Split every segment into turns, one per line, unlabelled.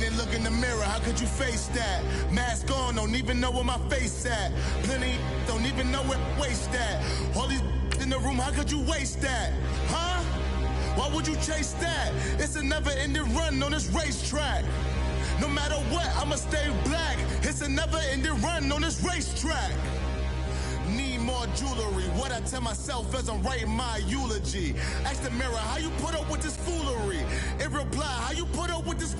and look in the mirror, how could you face that? Mask on, don't even know where my face at. Plenty don't even know where waist at. All these in the room, how could you waste that? Huh? Why would you chase that? It's a never-ending run on this racetrack. No matter what, I'ma stay black. It's a never-ending run on this racetrack. Need more jewelry. What I tell myself as I'm writing my eulogy. Ask the mirror, how you put up with this foolery? It reply, how you put up with this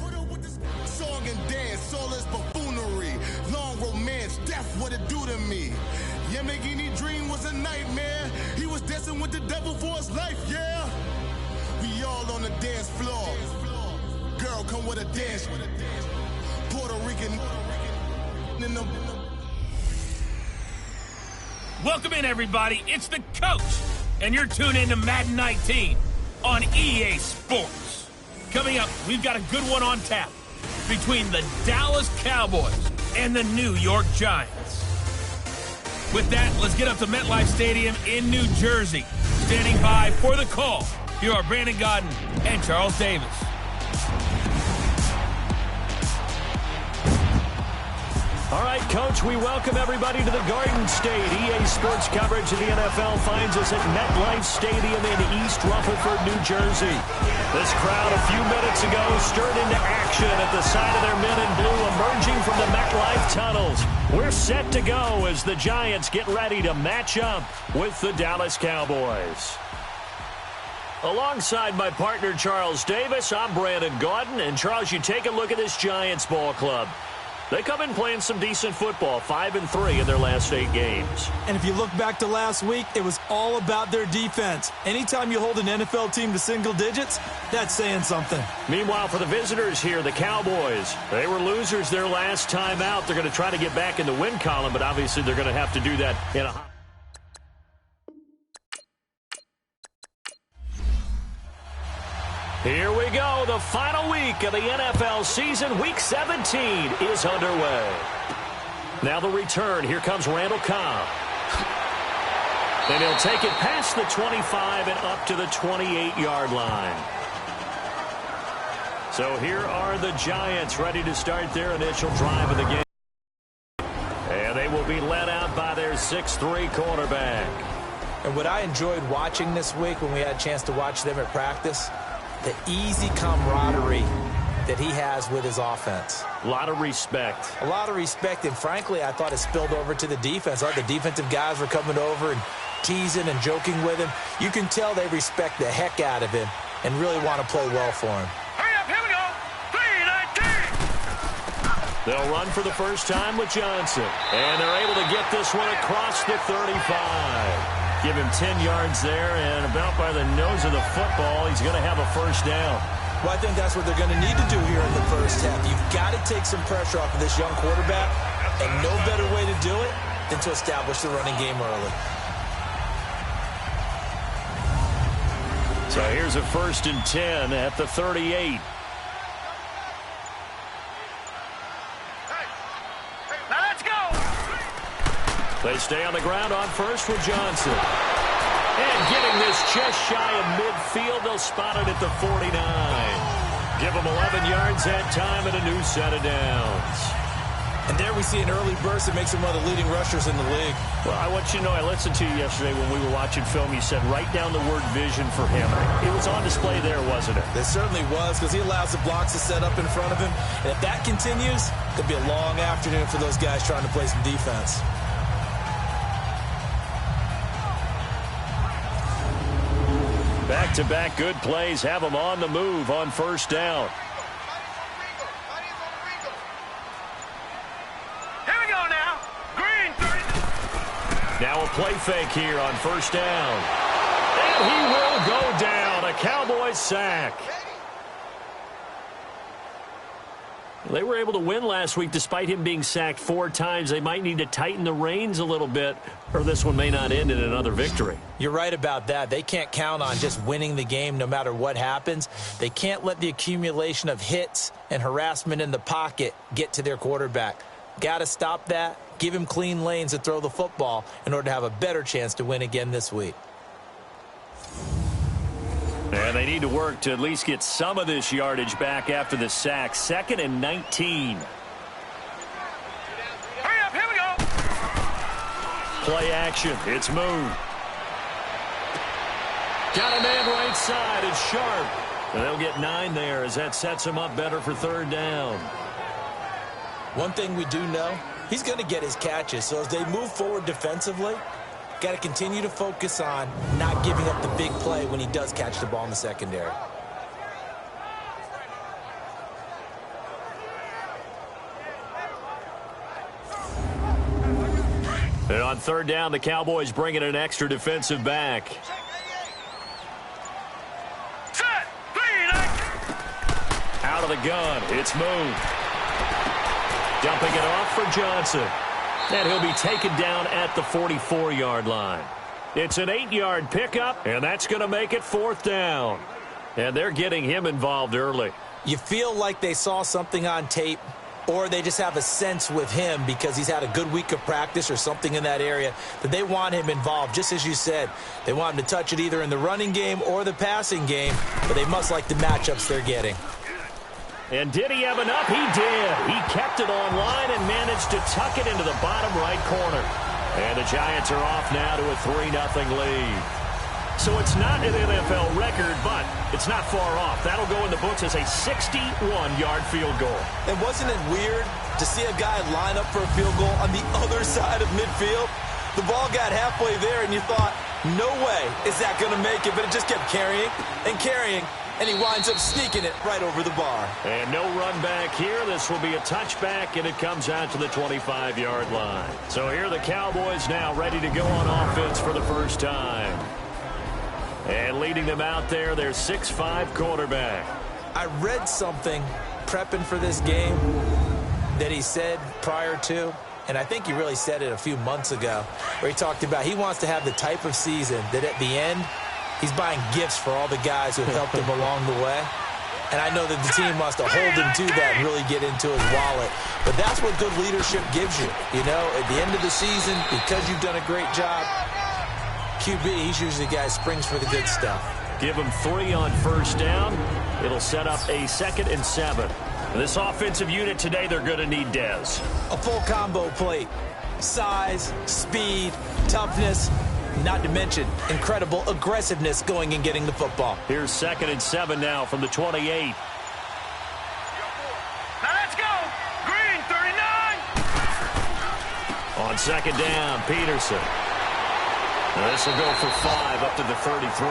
song and dance, soulless buffoonery. Long romance, death, what it do to me? Yamagini dream was a nightmare. He was dancing with the devil for his life, yeah. We all on the dance floor. Girl, come with a dance. Puerto Rican in the...
Welcome in, everybody. It's the coach, and you're tuned in to Madden 19 on EA Sports. Coming up, we've got a good one on tap between the Dallas Cowboys and the New York Giants. With that, let's get up to MetLife Stadium in New Jersey. Standing by for the call, here are Brandon Godden and Charles Davis.
All right, Coach, we welcome everybody to the Garden State. EA Sports coverage of the NFL finds us at MetLife Stadium in East Rutherford, New Jersey. This crowd a few minutes ago stirred into action at the side of their men in blue emerging from the MetLife tunnels. We're set to go as the Giants get ready to match up with the Dallas Cowboys. Alongside my partner, Charles Davis, I'm Brandon Gaudin. And, Charles, you take a look at this Giants ball club. They come in playing some decent football, 5-3 in their last 8 games.
And if you look back to last week, it was all about their defense. Anytime you hold an NFL team to single digits, that's saying something.
Meanwhile, for the visitors here, the Cowboys, they were losers their last time out. They're going to try to get back in the win column, but obviously they're going to have to do that in a hot... Here we go. The final week of the NFL season. Week 17 is underway. Now the return. Here comes Randall Cobb. And he'll take it past the 25 and up to the 28-yard line. So here are the Giants ready to start their initial drive of the game. And they will be led out by their 6'3 quarterback.
And what I enjoyed watching this week when we had a chance to watch them at practice, the easy camaraderie that he has with his offense.
A lot of respect.
A lot of respect, and frankly, I thought it spilled over to the defense. The defensive guys were coming over and teasing and joking with him. You can tell they respect the heck out of him and really want to play well for him.
Hurry up, here we go. 3-19.
They'll run for the first time with Johnson. And they're able to get this one across the 35. Give him 10 yards there, and about by the nose of the football, he's going to have a first down.
Well, I think that's what they're going to need to do here in the first half. You've got to take some pressure off of this young quarterback, and no better way to do it than to establish the running game early.
So here's a 1st and 10 at the 38. They stay on the ground on first with Johnson. And getting this just shy of midfield, they'll spot it at the 49. Give them 11 yards that time and a new set of downs.
And there we see an early burst that makes him one of the leading rushers in the league.
Well, I want you to know, I listened to you yesterday when we were watching film. You said write down the word vision for him. It was on display there, wasn't it?
It certainly was, because he allows the blocks to set up in front of him. And if that continues, it'll be a long afternoon for those guys trying to play some defense.
Back-to-back good plays have them on the move on first down.
Here we go now. Green 30.
Now a play fake here on first down. And he will go down. A Cowboys sack. They were able to win last week despite him being sacked 4 times. They might need to tighten the reins a little bit, or this one may not end in another victory.
You're right about that. They can't count on just winning the game no matter what happens. They can't let the accumulation of hits and harassment in the pocket get to their quarterback. Got to stop that, give him clean lanes to throw the football in order to have a better chance to win again this week.
And And they need to work to at least get some of this yardage back after the sack. 2nd and 19.
Hurry up, here we go.
Play action. It's Moon. Got a man right side. It's Sharp. And they'll get 9 there as that sets him up better for 3rd down.
One thing we do know, he's going to get his catches. So as they move forward defensively, got to continue to focus on not giving up the big play when he does catch the ball in the secondary.
And on 3rd down, the Cowboys bring in an extra defensive back.
Set. 3, 9.
Out of the gun, it's Moon. Dumping it off for Johnson. And he'll be taken down at the 44-yard line. It's an 8-yard pickup, and that's going to make it 4th down. And they're getting him involved early.
You feel like they saw something on tape, or they just have a sense with him because he's had a good week of practice or something in that area that they want him involved. Just as you said, they want him to touch it either in the running game or the passing game, but they must like the matchups they're getting.
And did he have enough? He did. He kept it online and managed to tuck it into the bottom right corner. And the Giants are off now to a 3-0 lead. So it's not an NFL record, but it's not far off. That'll go in the books as a 61-yard field goal.
And wasn't it weird to see a guy line up for a field goal on the other side of midfield? The ball got halfway there, and you thought, no way is that going to make it, but it just kept carrying and carrying. And he winds up sneaking it right over the bar.
And no run back here. This will be a touchback, and it comes out to the 25-yard line. So here are the Cowboys now ready to go on offense for the first time. And leading them out there, their 6'5" quarterback.
I read something prepping for this game that he said prior to, and I think he really said it a few months ago, where he talked about he wants to have the type of season that at the end, he's buying gifts for all the guys who have helped him along the way. And I know that the team wants to hold him to that and really get into his wallet. But that's what good leadership gives you. You know, at the end of the season, because you've done a great job, QB, he's usually the guy who springs for the good stuff.
Give him 3 on 1st down. It'll set up a 2nd and 7. This offensive unit today, they're going to need Dez.
A full combo plate. Size, speed, toughness, not to mention incredible aggressiveness going and getting the football.
Here's 2nd and 7 now from the 28.
Now let's go. Green, 39.
On 2nd down, Peterson. Now this will go for 5 up to the 33.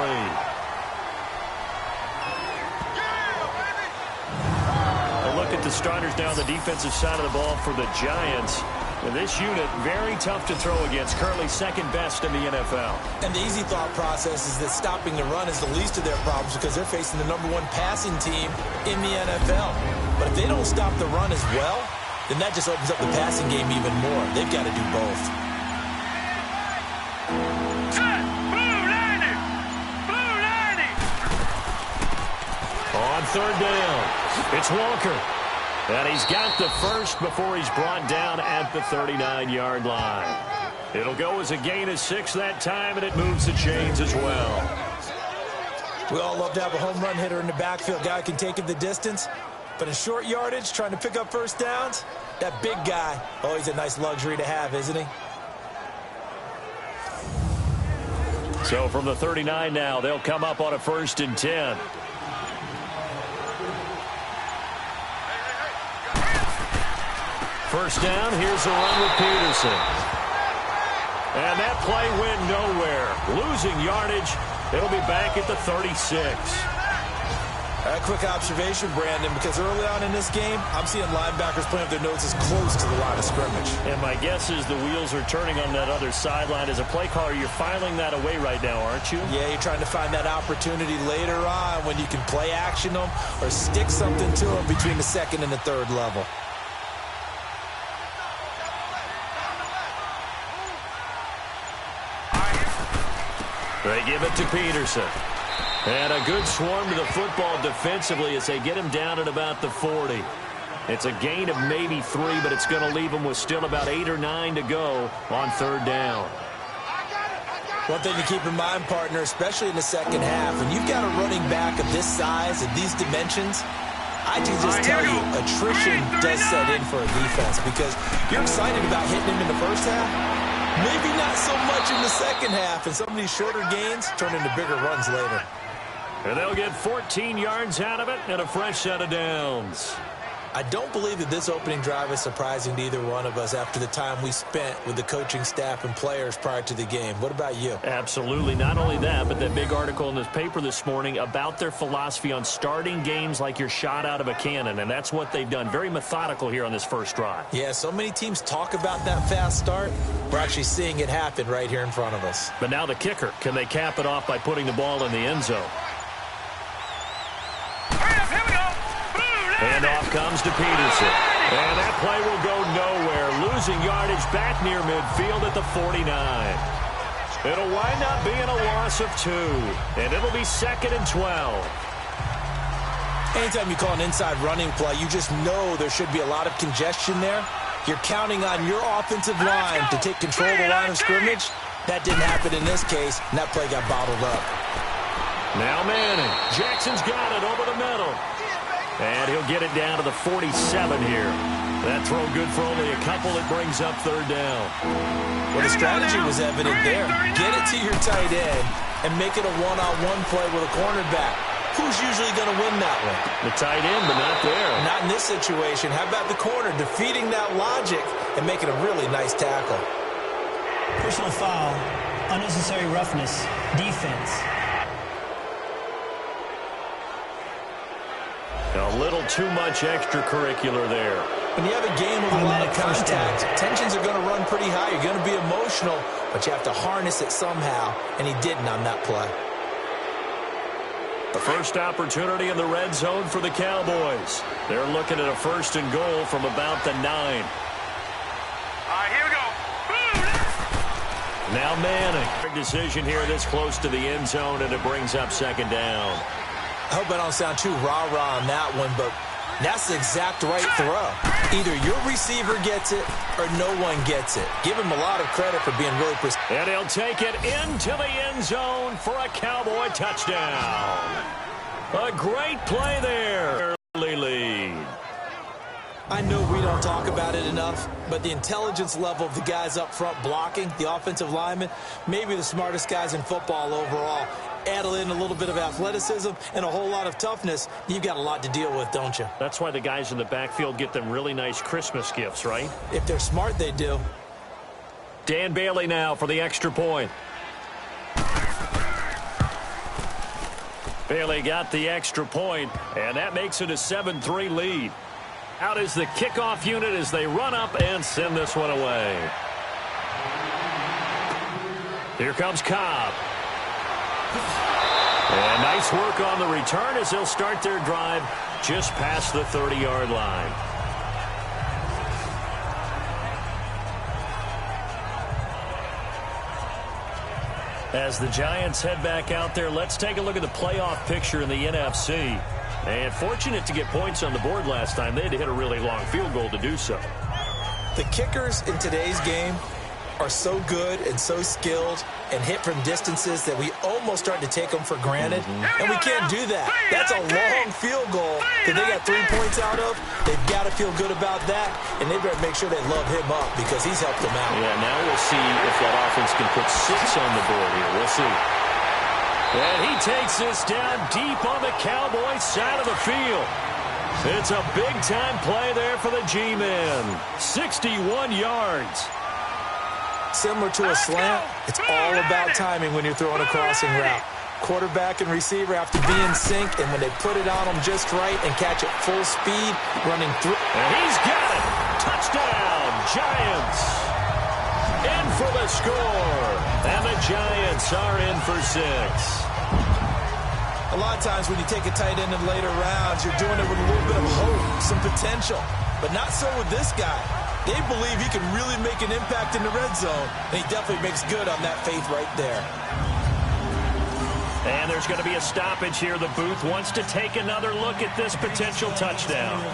A look at the starters now on the defensive side of the ball for the Giants. And this unit, very tough to throw against, currently 2nd best in the NFL.
And the easy thought process is that stopping the run is the least of their problems because they're facing the #1 passing team in the NFL. But if they don't stop the run as well, then that just opens up the passing game even more. They've got to do both.
Set. Blue 90. Blue 90.
On 3rd down, it's Walker. And he's got the first before he's brought down at the 39-yard line. It'll go as a gain of 6 that time, and it moves the chains as well.
We all love to have a home run hitter in the backfield. Guy can take it the distance. But in short yardage, trying to pick up 1st downs, that big guy, oh, he's a nice luxury to have, isn't he?
So from the 39 now, they'll come up on a 1st and 10. First down, here's the run with Peterson. And that play went nowhere. Losing yardage, it'll be back at the 36.
A quick observation, Brandon, because early on in this game, I'm seeing linebackers playing with their noses close to the line of scrimmage.
And my guess is the wheels are turning on that other sideline. As a play caller, you're filing that away right now, aren't you?
Yeah, you're trying to find that opportunity later on when you can play action them or stick something to them between the 2nd and the 3rd level.
They give it to Peterson. And a good swarm to the football defensively as they get him down at about the 40. It's a gain of maybe 3, but it's going to leave them with still about 8 or 9 to go on 3rd down.
One thing to keep in mind, partner, especially in the second half, when you've got a running back of this size and these dimensions, I can just tell you, attrition does set in for a defense because you're excited about hitting him in the first half. Maybe not so much in the second half, and some of these shorter gains turn into bigger runs later.
And they'll get 14 yards out of it and a fresh set of downs.
I don't believe that this opening drive is surprising to either one of us after the time we spent with the coaching staff and players prior to the game. What about you?
Absolutely. Not only that, but that big article in this paper this morning about their philosophy on starting games like you're shot out of a cannon, and that's what they've done. Very methodical here on this first drive.
Yeah, so many teams talk about that fast start. We're actually seeing it happen right here in front of us.
But now the kicker. Can they cap it off by putting the ball in the end zone? And off comes to Peterson. And that play will go nowhere. Losing yardage back near midfield at the 49. It'll wind up being a loss of 2. And it'll be 2nd and 12.
Anytime you call an inside running play, you just know there should be a lot of congestion there. You're counting on your offensive line to take control of the line of scrimmage. That didn't happen in this case, and that play got bottled up.
Now Manning. Jackson's got it over the middle. And he'll get it down to the 47 here. That throw good for only a couple. It brings up 3rd down.
Well, the strategy was evident there. Get it to your tight end and make it a one-on-one play with a cornerback. Who's usually going to win that one?
The tight end, but not there.
Not in this situation. How about the corner defeating that logic and making a really nice tackle?
Personal foul, unnecessary roughness, defense.
A little too much extracurricular there.
When you have a game with a lot of contact, tensions are going to run pretty high. You're going to be emotional, but you have to harness it somehow, and he didn't on that play.
The first opportunity in the red zone for the Cowboys. They're looking at a 1st and goal from about the 9.
All right, here we go.
Now Manning. Decision here this close to the end zone, and it brings up 2nd down.
I hope I don't sound too rah-rah on that one, but that's the exact right throw. Either your receiver gets it or no one gets it. Give him a lot of credit for being really precise.
And he'll take it into the end zone for a Cowboy touchdown. A great play there. Early lead.
I know we don't talk about it enough, but the intelligence level of the guys up front blocking, the offensive linemen, maybe the smartest guys in football overall. Add in a little bit of athleticism and a whole lot of toughness, you've got a lot to deal with, don't you?
That's why the guys in the backfield get them really nice Christmas gifts, right?
If they're smart, they do.
Dan Bailey now for the extra point. Bailey got the extra point, and that makes it a 7-3 lead. Out is the kickoff unit as they run up and send this one away. Here comes Cobb. And nice work on the return as they'll start their drive just past the 30-yard line. As the Giants head back out there, let's take a look at the playoff picture in the NFC. And fortunate to get points on the board last time. They had to hit a really long field goal to do so.
The kickers in today's game are so good and so skilled and hit from distances that we almost start to take them for granted. And we can't do that. That's a long field goal that they got 3 points out of. They've got to feel good about that, and they better make sure they love him up because he's helped them out.
Yeah, now we'll see if that offense can put 6 on the board here. We'll see. And he takes this down deep on the Cowboys side of the field. It's a big-time play there for the G-men. 61 yards.
Similar to a slant, it's all about timing when you're throwing a crossing route. Quarterback and receiver have to be in sync, and when they put it on them just right and catch it full speed, running through.
And he's got it. Touchdown, Giants. In for the score. And the Giants are in for 6.
A lot of times when you take a tight end in later rounds, you're doing it with a little bit of hope, some potential. But not so with this guy. They believe he can really make an impact in the red zone, and he definitely makes good on that faith right there.
And there's going to be a stoppage here. The booth wants to take another look at this potential touchdown.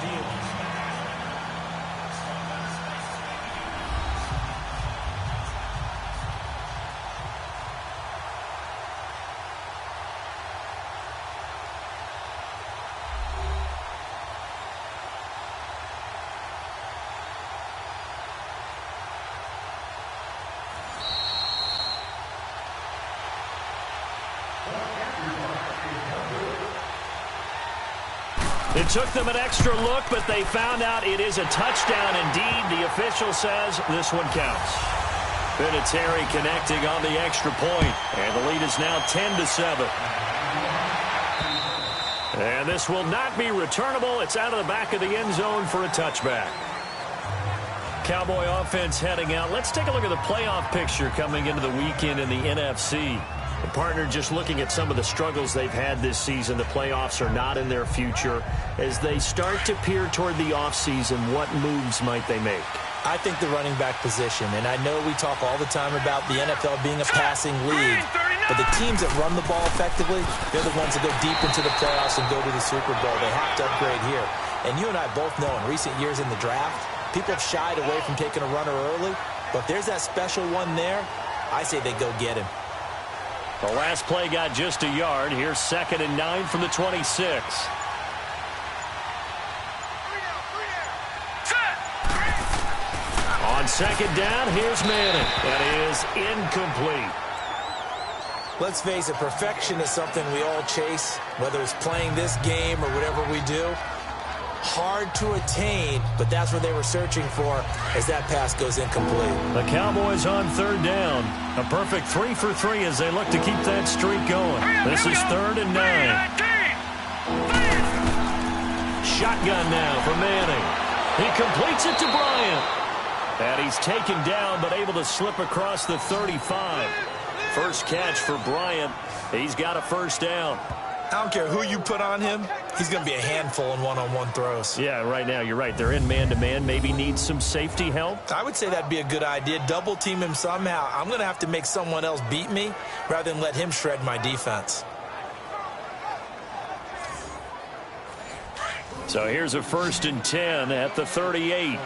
It took them an extra look, but they found out it is a touchdown indeed. The official says this one counts. Vinatieri connecting on the extra point, and the lead is now 10-7. And this will not be returnable. It's out of the back of the end zone for a touchback. Cowboy offense heading out. Let's take a look at the playoff picture coming into the weekend in the NFC. The partner just looking at some of the struggles they've had this season. The playoffs are not in their future. As they start to peer toward the offseason, what moves might they make?
I think the running back position, and I know we talk all the time about the NFL being a passing league, but the teams that run the ball effectively, they're the ones that go deep into the playoffs and go to the Super Bowl. They have to upgrade here. And you and I both know in recent years in the draft, people have shied away from taking a runner early, but if there's that special one there, I say they go get him.
The last play got just a yard. Here's 2nd and 9 from the 26. On 2nd down, here's Madden. That is incomplete.
Let's face it, perfection is something we all chase, whether it's playing this game or whatever we do. Hard to attain, but that's what they were searching for as that pass goes incomplete.
The Cowboys on 3rd down. A perfect 3 for 3 as they look to keep that streak going. This is 3rd and 9. Shotgun now for Manning. He completes it to Bryant. And he's taken down but able to slip across the 35. First catch for Bryant. He's got a first down.
I don't care who you put on him. He's going to be a handful in one-on-one throws.
Yeah, right now, you're right. They're in man-to-man. Maybe need some safety help.
I would say that'd be a good idea. Double team him somehow. I'm going to have to make someone else beat me rather than let him shred my defense.
So here's a 1st and 10 at the 38.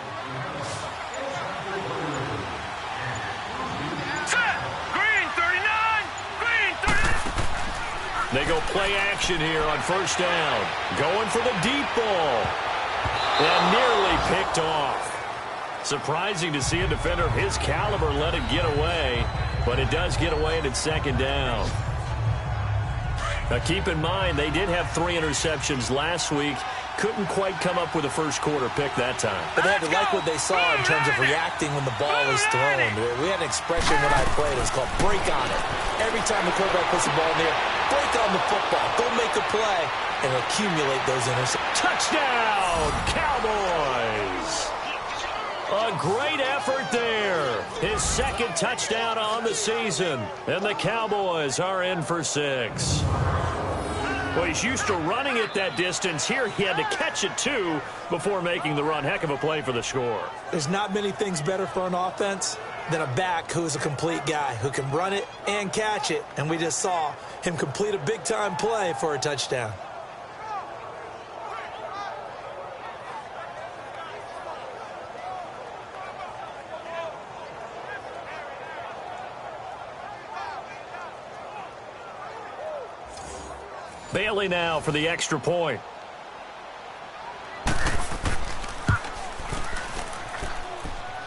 They go play action here on 1st down. Going for the deep ball. And nearly picked off. Surprising to see a defender of his caliber let it get away. But it does get away and it's 2nd down. Now keep in mind, they did have 3 interceptions last week. Couldn't quite come up with a first quarter pick that time.
But they had to like what they saw in terms of reacting when the ball was thrown. We had an expression when I played. It was called break on it. Every time the quarterback puts the ball in there, break on the football. Go make a play and accumulate those interceptions.
Touchdown, Cowboys! A great effort there. His 2nd touchdown on the season. And the Cowboys are in for 6. Well, he's used to running it that distance. Here he had to catch it, too, before making the run. Heck of a play for the score.
There's not many things better for an offense than a back who's a complete guy who can run it and catch it. And we just saw him complete a big-time play for a touchdown.
Bailey now for the extra point.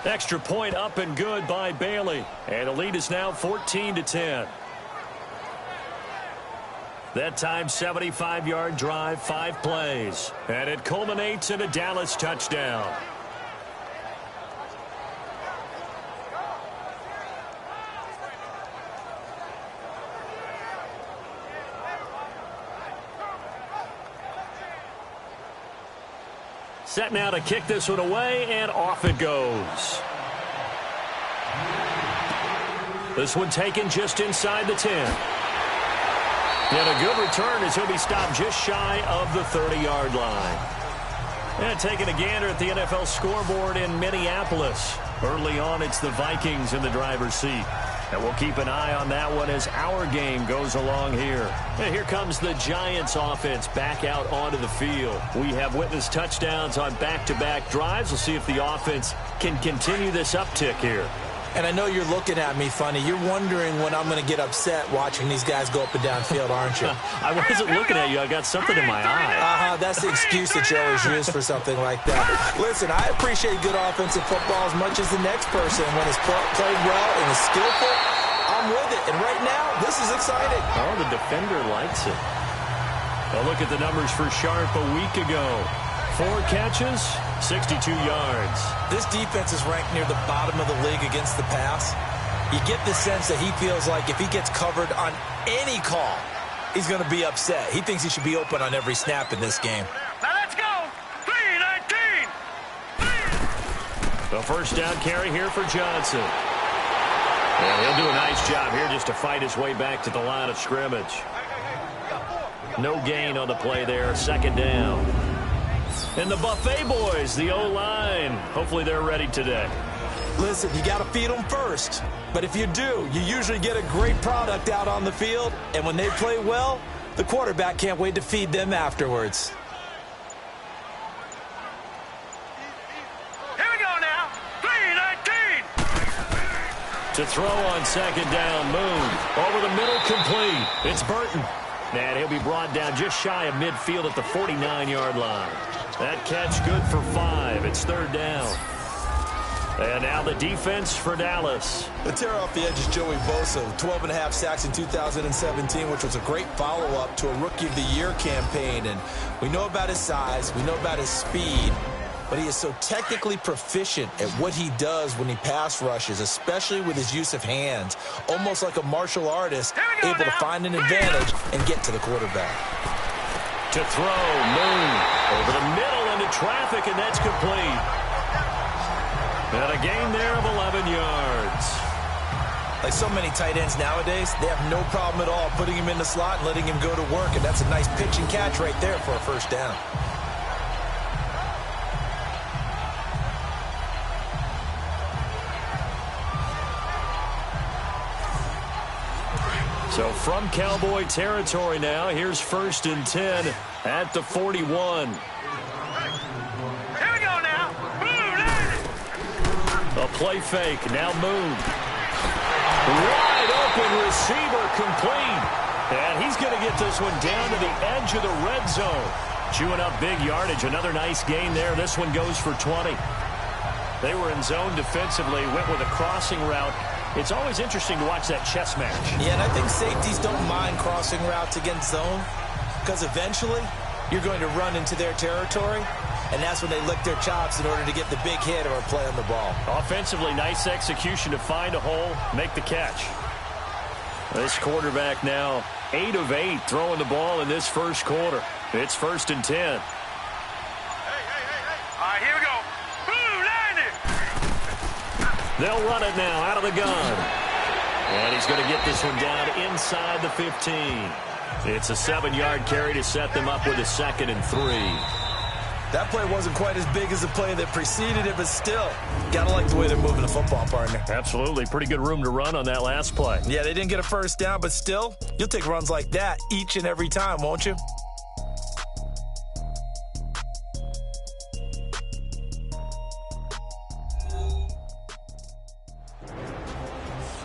Extra point up and good by Bailey. And the lead is now 14-10. That time, 75-yard drive, 5 plays. And it culminates in a Dallas touchdown. Set now to kick this one away, and off it goes. This one taken just inside the 10. And a good return as he'll be stopped just shy of the 30-yard line. And taking a gander at the NFL scoreboard in Minneapolis. Early on, it's the Vikings in the driver's seat. And we'll keep an eye on that one as our game goes along here. And here comes the Giants offense back out onto the field. We have witnessed touchdowns on back-to-back drives. We'll see if the offense can continue this uptick here.
And I know you're looking at me funny. You're wondering when I'm going to get upset watching these guys go up and down field, aren't you?
I wasn't looking at you. I got something in my eye.
That's the excuse that you always use for something like that. Listen, I appreciate good offensive football as much as the next person. When it's played well and is skillful, I'm with it. And right now, this is exciting.
Oh, the defender likes it. A look at the numbers for Sharp a week ago. 4 catches, 62 yards.
This defense is ranked near the bottom of the league against the pass. You get the sense that he feels like if he gets covered on any call, he's going to be upset. He thinks he should be open on every snap in this game.
Now let's go. 3-19.
The first down carry here for Johnson. And he'll do a nice job here just to fight his way back to the line of scrimmage. No gain on the play there. Second down. And the Buffet boys, the O-line. Hopefully they're ready today.
Listen, you got to feed them first. But if you do, you usually get a great product out on the field. And when they play well, the quarterback can't wait to feed them afterwards.
Here we go now. 3-19.
To throw on second down, Moon. Over the middle, complete. It's Burton. And he'll be brought down just shy of midfield at the 49-yard line. That catch good for 5. It's third down. And now the defense for Dallas.
The tear off the edge is Joey Bosa, 12.5 sacks in 2017, which was a great follow-up to a Rookie of the Year campaign. And we know about his size, we know about his speed, but he is so technically proficient at what he does when he pass rushes, especially with his use of hands, almost like a martial artist, able to find an advantage and get to the quarterback.
To throw, Moon over the middle into traffic, and that's complete. And a gain there of 11 yards.
Like so many tight ends nowadays, they have no problem at all putting him in the slot and letting him go to work, and that's a nice pitch and catch right there for a first down.
So from Cowboy territory now, here's 1st and 10 at the 41.
Here we go now.
A play fake, now Moon. Wide open receiver complete. And he's going to get this one down to the edge of the red zone. Chewing up big yardage, another nice gain there. This one goes for 20. They were in zone defensively, went with a crossing route. It's always interesting to watch that chess match.
Yeah, and I think safeties don't mind crossing routes against zone because eventually you're going to run into their territory, and that's when they lick their chops in order to get the big hit or a play on the ball.
Offensively, nice execution to find a hole, make the catch. This quarterback now 8 of 8 throwing the ball in this first quarter. It's 1st and 10.
All right, here we go.
They'll run it now out of the gun. And he's going to get this one down inside the 15. It's a 7-yard carry to set them up with a 2nd and 3.
That play wasn't quite as big as the play that preceded it, but still, got to like the way they're moving the football, partner.
Absolutely. Pretty good room to run on that last play.
Yeah, they didn't get a first down, but still, you'll take runs like that each and every time, won't you?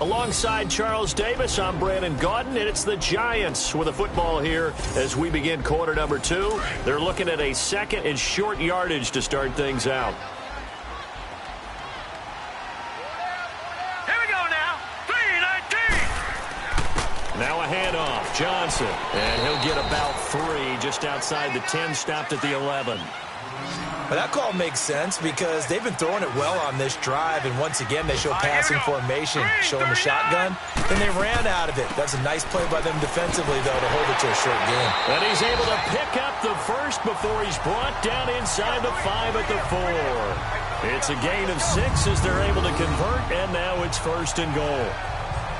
Alongside Charles Davis, I'm Brandon Gaudin, and it's the Giants with a football here as we begin quarter number 2. They're looking at a 2nd and short yardage to start things out.
Here we go now. 3-19.
Now a handoff, Johnson, and he'll get about 3 just outside the 10, stopped at the 11.
Well, that call makes sense because they've been throwing it well on this drive, and once again they show passing formation, showing the shotgun, and they ran out of it. That's a nice play by them defensively, though, to hold it to a short game.
And he's able to pick up the first before he's brought down inside the 5 at the 4. It's a gain of 6 as they're able to convert, and now it's 1st and goal.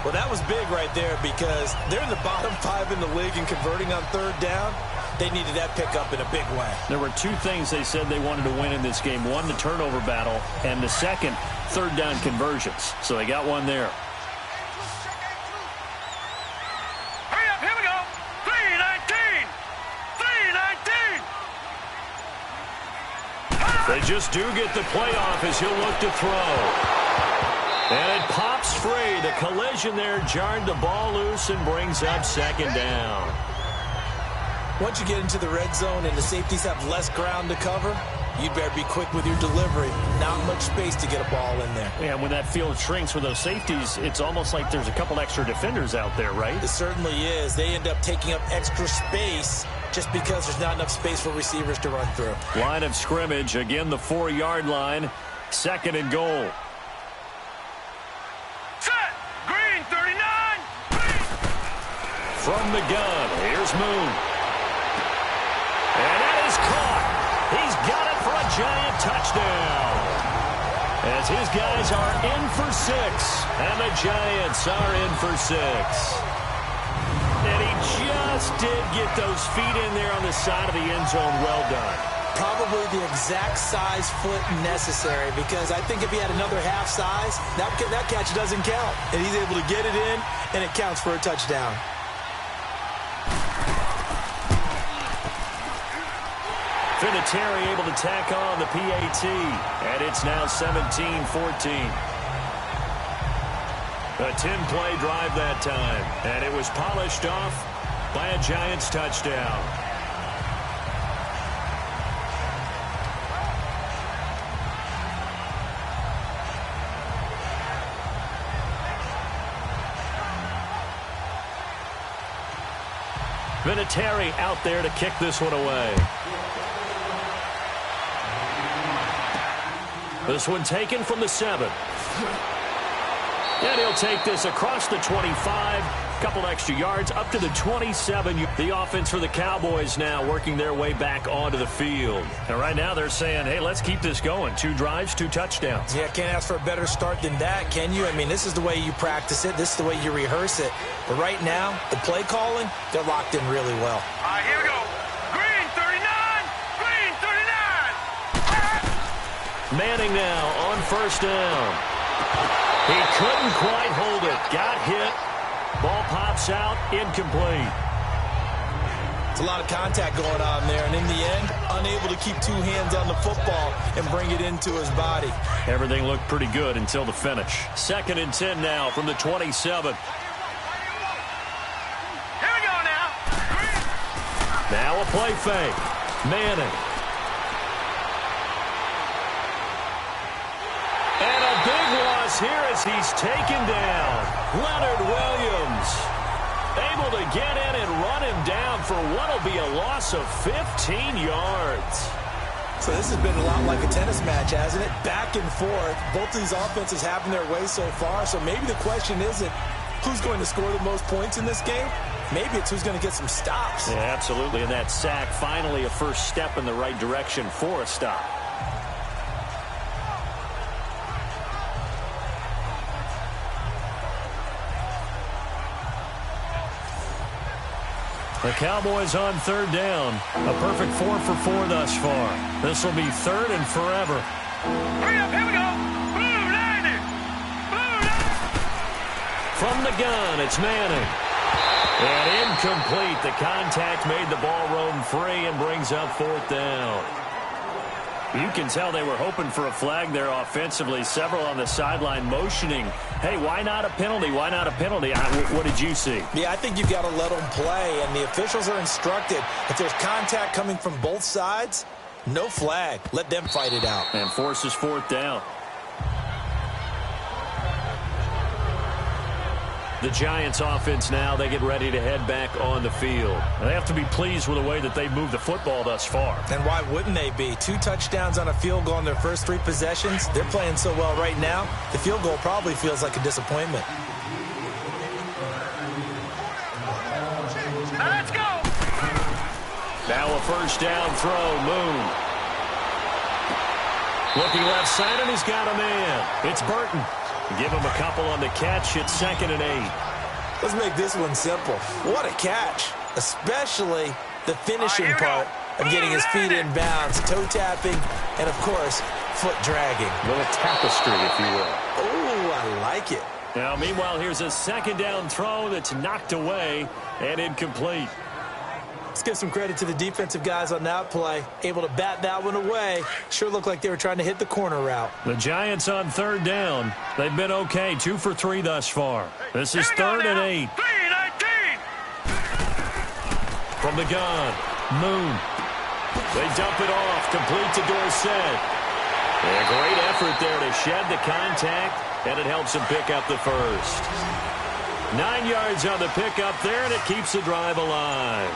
Well, that was big right there because they're in the bottom 5 in the league in converting on 3rd down. They needed that pickup in a big way.
There were 2 things they said they wanted to win in this game. One, the turnover battle, and the second, 3rd down conversions. So they got one there.
Hurry up, here we go. 3-19. 3-19.
They just do get the play off as he'll look to throw. And it pops free. The collision there jarred the ball loose and brings up 2nd down.
Once you get into the red zone and the safeties have less ground to cover, you better be quick with your delivery. Not much space to get a ball in there.
Yeah, when that field shrinks with those safeties, it's almost like there's a couple extra defenders out there, right?
It certainly is. They end up taking up extra space just because there's not enough space for receivers to run through.
Line of scrimmage, again the 4-yard line. 2nd and goal.
Set. Green 39.
From the gun, here's Moon. And that is caught. He's got it for a Giant touchdown. As his guys are in for 6, and the Giants are in for 6. And he just did get those feet in there on the side of the end zone. Well done.
Probably the exact size foot necessary, because I think if he had another half size, that catch doesn't count. And he's able to get it in, and it counts for a touchdown.
Vinatieri able to tack on the PAT, and it's now 17-14. A 10-play drive that time, and it was polished off by a Giants touchdown. Vinatieri out there to kick this one away. This one taken from the 7. And he'll take this across the 25. Couple extra yards up to the 27. The offense for the Cowboys now working their way back onto the field. And right now they're saying, hey, let's keep this going. 2 drives, 2 touchdowns.
Yeah, can't ask for a better start than that, can you? I mean, this is the way you practice it. This is the way you rehearse it. But right now, the play calling, they're locked in really well.
All right, here we go. Green 39. Green 39.
Manning now on 1st down. He couldn't quite hold it. Got hit. Ball pops out. Incomplete.
It's a lot of contact going on there, and in the end, unable to keep 2 hands on the football and bring it into his body.
Everything looked pretty good until the finish. 2nd and 10 now from the 27.
Here we go now.
Now a play fake. Manning. And a big loss here as he's taken down. Leonard Williams able to get in and run him down for what will be a loss of 15 yards.
So this has been a lot like a tennis match, hasn't it? Back and forth. Both of these offenses having their way so far. So maybe the question isn't who's going to score the most points in this game. Maybe it's who's going to get some stops.
Yeah, absolutely. And that sack, finally a first step in the right direction for a stop. The Cowboys on 3rd down. A perfect 4 for 4 thus far. This will be 3rd and forever.
Hurry up, here we go. Blue 90. Blue 90.
From the gun, it's Manning. And incomplete. The contact made the ball roam free and brings up 4th down. You can tell they were hoping for a flag there offensively. Several on the sideline motioning. Hey, why not a penalty? Why not a penalty? What did you see?
Yeah, I think you've got to let them play, and the officials are instructed. If there's contact coming from both sides, no flag. Let them fight it out.
And forces 4th down. The Giants offense now, they get ready to head back on the field. And they have to be pleased with the way that they've moved the football thus far.
And why wouldn't they be? 2 touchdowns on a field goal in their first 3 possessions. They're playing so well right now, the field goal probably feels like a disappointment.
Let's go.
Now a 1st down throw, Moon. Looking left side, and he's got a man. It's Burton. Give him a couple on the catch. It's 2nd and 8.
Let's make this one simple. What a catch, especially the finishing part of getting his feet in bounds, toe tapping, and, of course, foot dragging.
A little tapestry, if you will.
Oh, I like it.
Now, meanwhile, here's a 2nd down throw that's knocked away and incomplete.
Let's give some credit to the defensive guys on that play. Able to bat that one away. Sure looked like they were trying to hit the corner route.
The Giants on 3rd down. They've been okay. 2 for 3 thus far. This is 3rd and 8.
3-19.
From the gun, Moon. They dump it off, complete to Dorsett. A great effort there to shed the contact, and it helps him pick up the first. 9 yards on the pickup there, and it keeps the drive alive.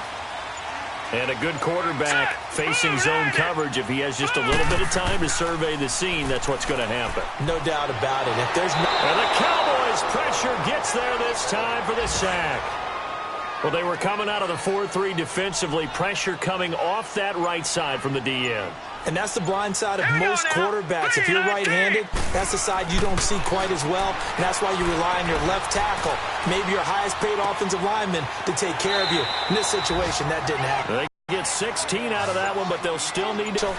And a good quarterback facing zone coverage. If he has just a little bit of time to survey the scene, that's what's going to happen.
No doubt about it. If there's no...
And the Cowboys pressure gets there this time for the sack. Well, they were coming out of the 4-3 defensively. Pressure coming off that right side from the DN.
And that's the blind side of most quarterbacks. If you're right-handed, that's the side you don't see quite as well, and that's why you rely on your left tackle, maybe your highest-paid offensive lineman, to take care of you. In this situation, that didn't happen.
They get 16 out of that one, but they'll still need to.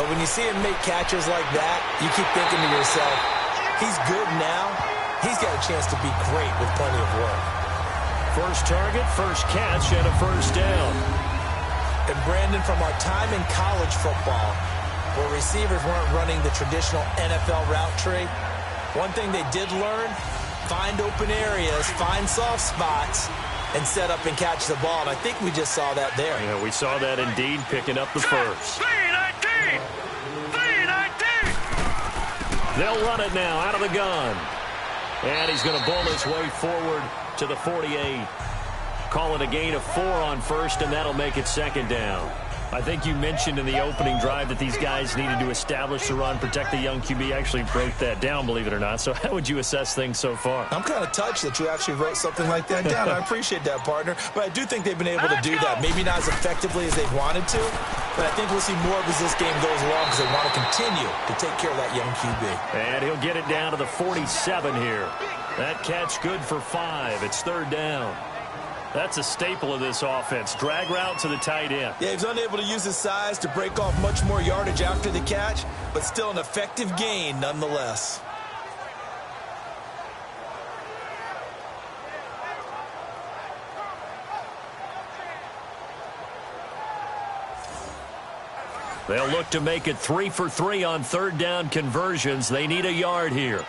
But when you see him make catches like that, you keep thinking to yourself, he's good now. He's got a chance to be great with plenty of work.
First target, first catch, and a first down.
And Brandon, from our time in college football, where receivers weren't running the traditional NFL route tree, one thing they did learn, find open areas, find soft spots, and set up and catch the ball. And I think we just saw that there.
Yeah, we saw that indeed, picking up the first.
3-19! 3-19!
They'll run it now out of the gun. And he's going to bull his way forward to the 48. Call it a gain of 4 on first, and that'll make it second down. I think you mentioned in the opening drive that these guys needed to establish the run, protect the young QB. Actually broke that down, believe it or not. So how would you assess things so far?
I'm kind of touched that you actually wrote something like that down. I appreciate that, partner. But I do think they've been able to do that. Maybe not as effectively as they wanted to, but I think we'll see more of as this game goes along because they want to continue to take care of that young QB.
And he'll get it down to the 47 here. That catch good for 5. It's third down. That's a staple of this offense. Drag route to the tight end.
Yeah, he's unable to use his size to break off much more yardage after the catch, but still an effective gain nonetheless.
They'll look to make it 3 for 3 on third down conversions. They need a yard here.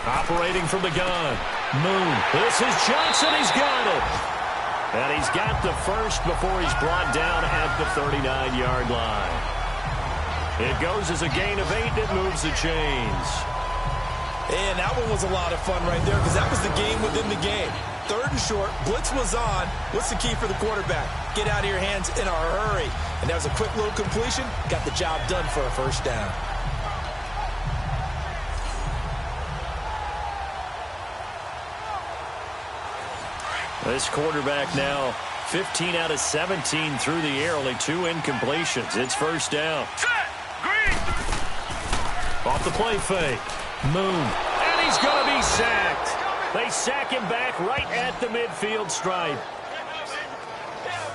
Operating from the gun. Moon. This is Johnson. He's got it. And he's got the first before he's brought down at the 39-yard line. It goes as a gain of 8. It moves the chains.
And that one was a lot of fun right there because that was the game within the game. Third and short. Blitz was on. What's the key for the quarterback? Get out of your hands in a hurry. And that was a quick little completion. Got the job done for a first down.
This quarterback now 15 out of 17 through the air, only 2 incompletions. It's first down. Off the play fake. Moon. And he's going to be sacked. They sack him back right at the midfield stripe.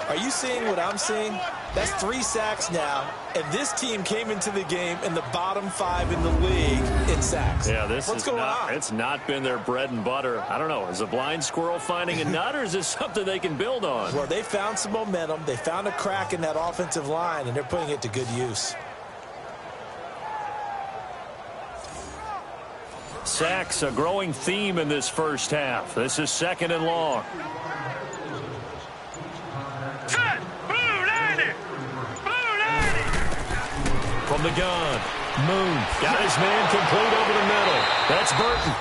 Are you seeing what I'm seeing? That's 3 sacks now, and this team came into the game in the bottom 5 in the league in sacks.
Yeah,
What's going on?
It's not been their bread and butter. I don't know. Is a blind squirrel finding a nut, or is this something they can build on?
Well, they found some momentum. They found a crack in that offensive line, and they're putting it to good use.
Sacks, a growing theme in this first half. This is second and long. From the gun, Moon got his man complete over the middle. That's Burton.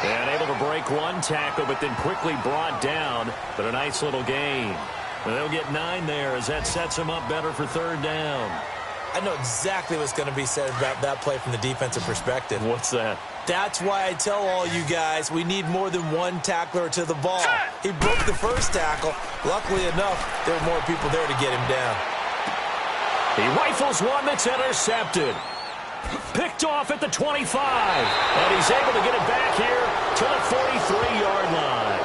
And able to break one tackle, but then quickly brought down. But a nice little gain. And they'll get 9 there as that sets them up better for third down.
I know exactly what's going to be said about that play from the defensive perspective.
What's that?
That's why I tell all you guys we need more than one tackler to the ball. He broke the first tackle. Luckily enough, there were more people there to get him down.
He rifles one that's intercepted. Picked off at the 25. And he's able to get it back here to the 43-yard line.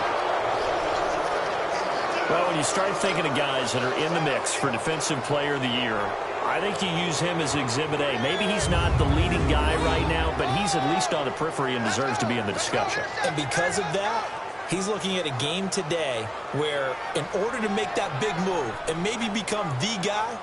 Well, when you start thinking of guys that are in the mix for Defensive Player of the Year, I think you use him as Exhibit A. Maybe he's not the leading guy right now, but he's at least on the periphery and deserves to be in the discussion.
And because of that, he's looking at a game today where in order to make that big move and maybe become the guy,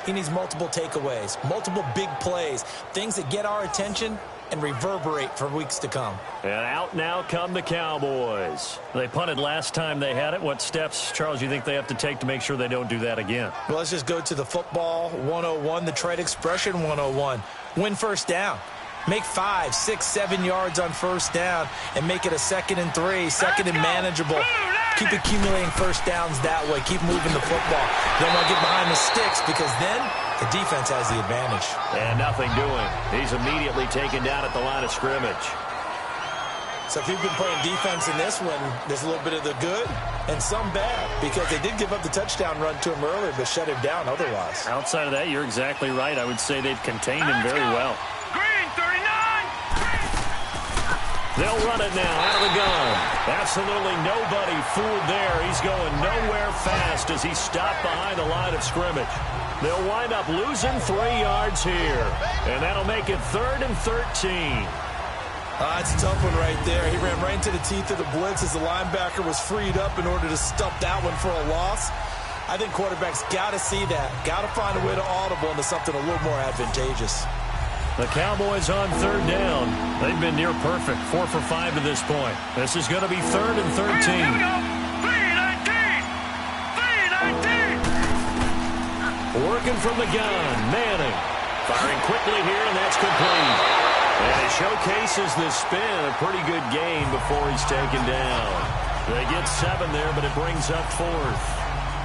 he needs multiple takeaways, multiple big plays, things that get our attention and reverberate for weeks to come.
And out now come the Cowboys. They punted last time they had it. What steps, Charles, you think they have to take to make sure they don't do that again?
Well, let's just go to the football 101, the trade expression 101. Win first down. Make 5, 6, 7 yards on first down and make it a 2nd and 3, second and manageable. Keep accumulating first downs that way. Keep moving the football. Don't want to get behind the sticks because then the defense has the advantage.
And nothing doing. He's immediately taken down at the line of scrimmage.
So if you've been playing defense in this one, there's a little bit of the good and some bad because they did give up the touchdown run to him earlier but shut him down otherwise.
Outside of that, you're exactly right. I would say they've contained him very well.
Green, 39.
They'll run it now out of the gun. Absolutely nobody fooled there. He's going nowhere fast as he stopped behind the line of scrimmage. They'll wind up losing 3 yards here. And that'll make it 3rd and 13.
It's a tough one right there. He ran right into the teeth of the blitz as the linebacker was freed up in order to stop that one for a loss. I think quarterbacks got to see that. Got to find a way to audible into something a little more advantageous.
The Cowboys on 3rd down. They've been near perfect, 4 for 5 to this point. This is going to be 3rd and 13.
Here we go. 3-19. 3-19.
Working from the gun, Manning. Firing quickly here, and that's complete. And it showcases the spin, a pretty good gain before he's taken down. They get 7 there, but it brings up 4th.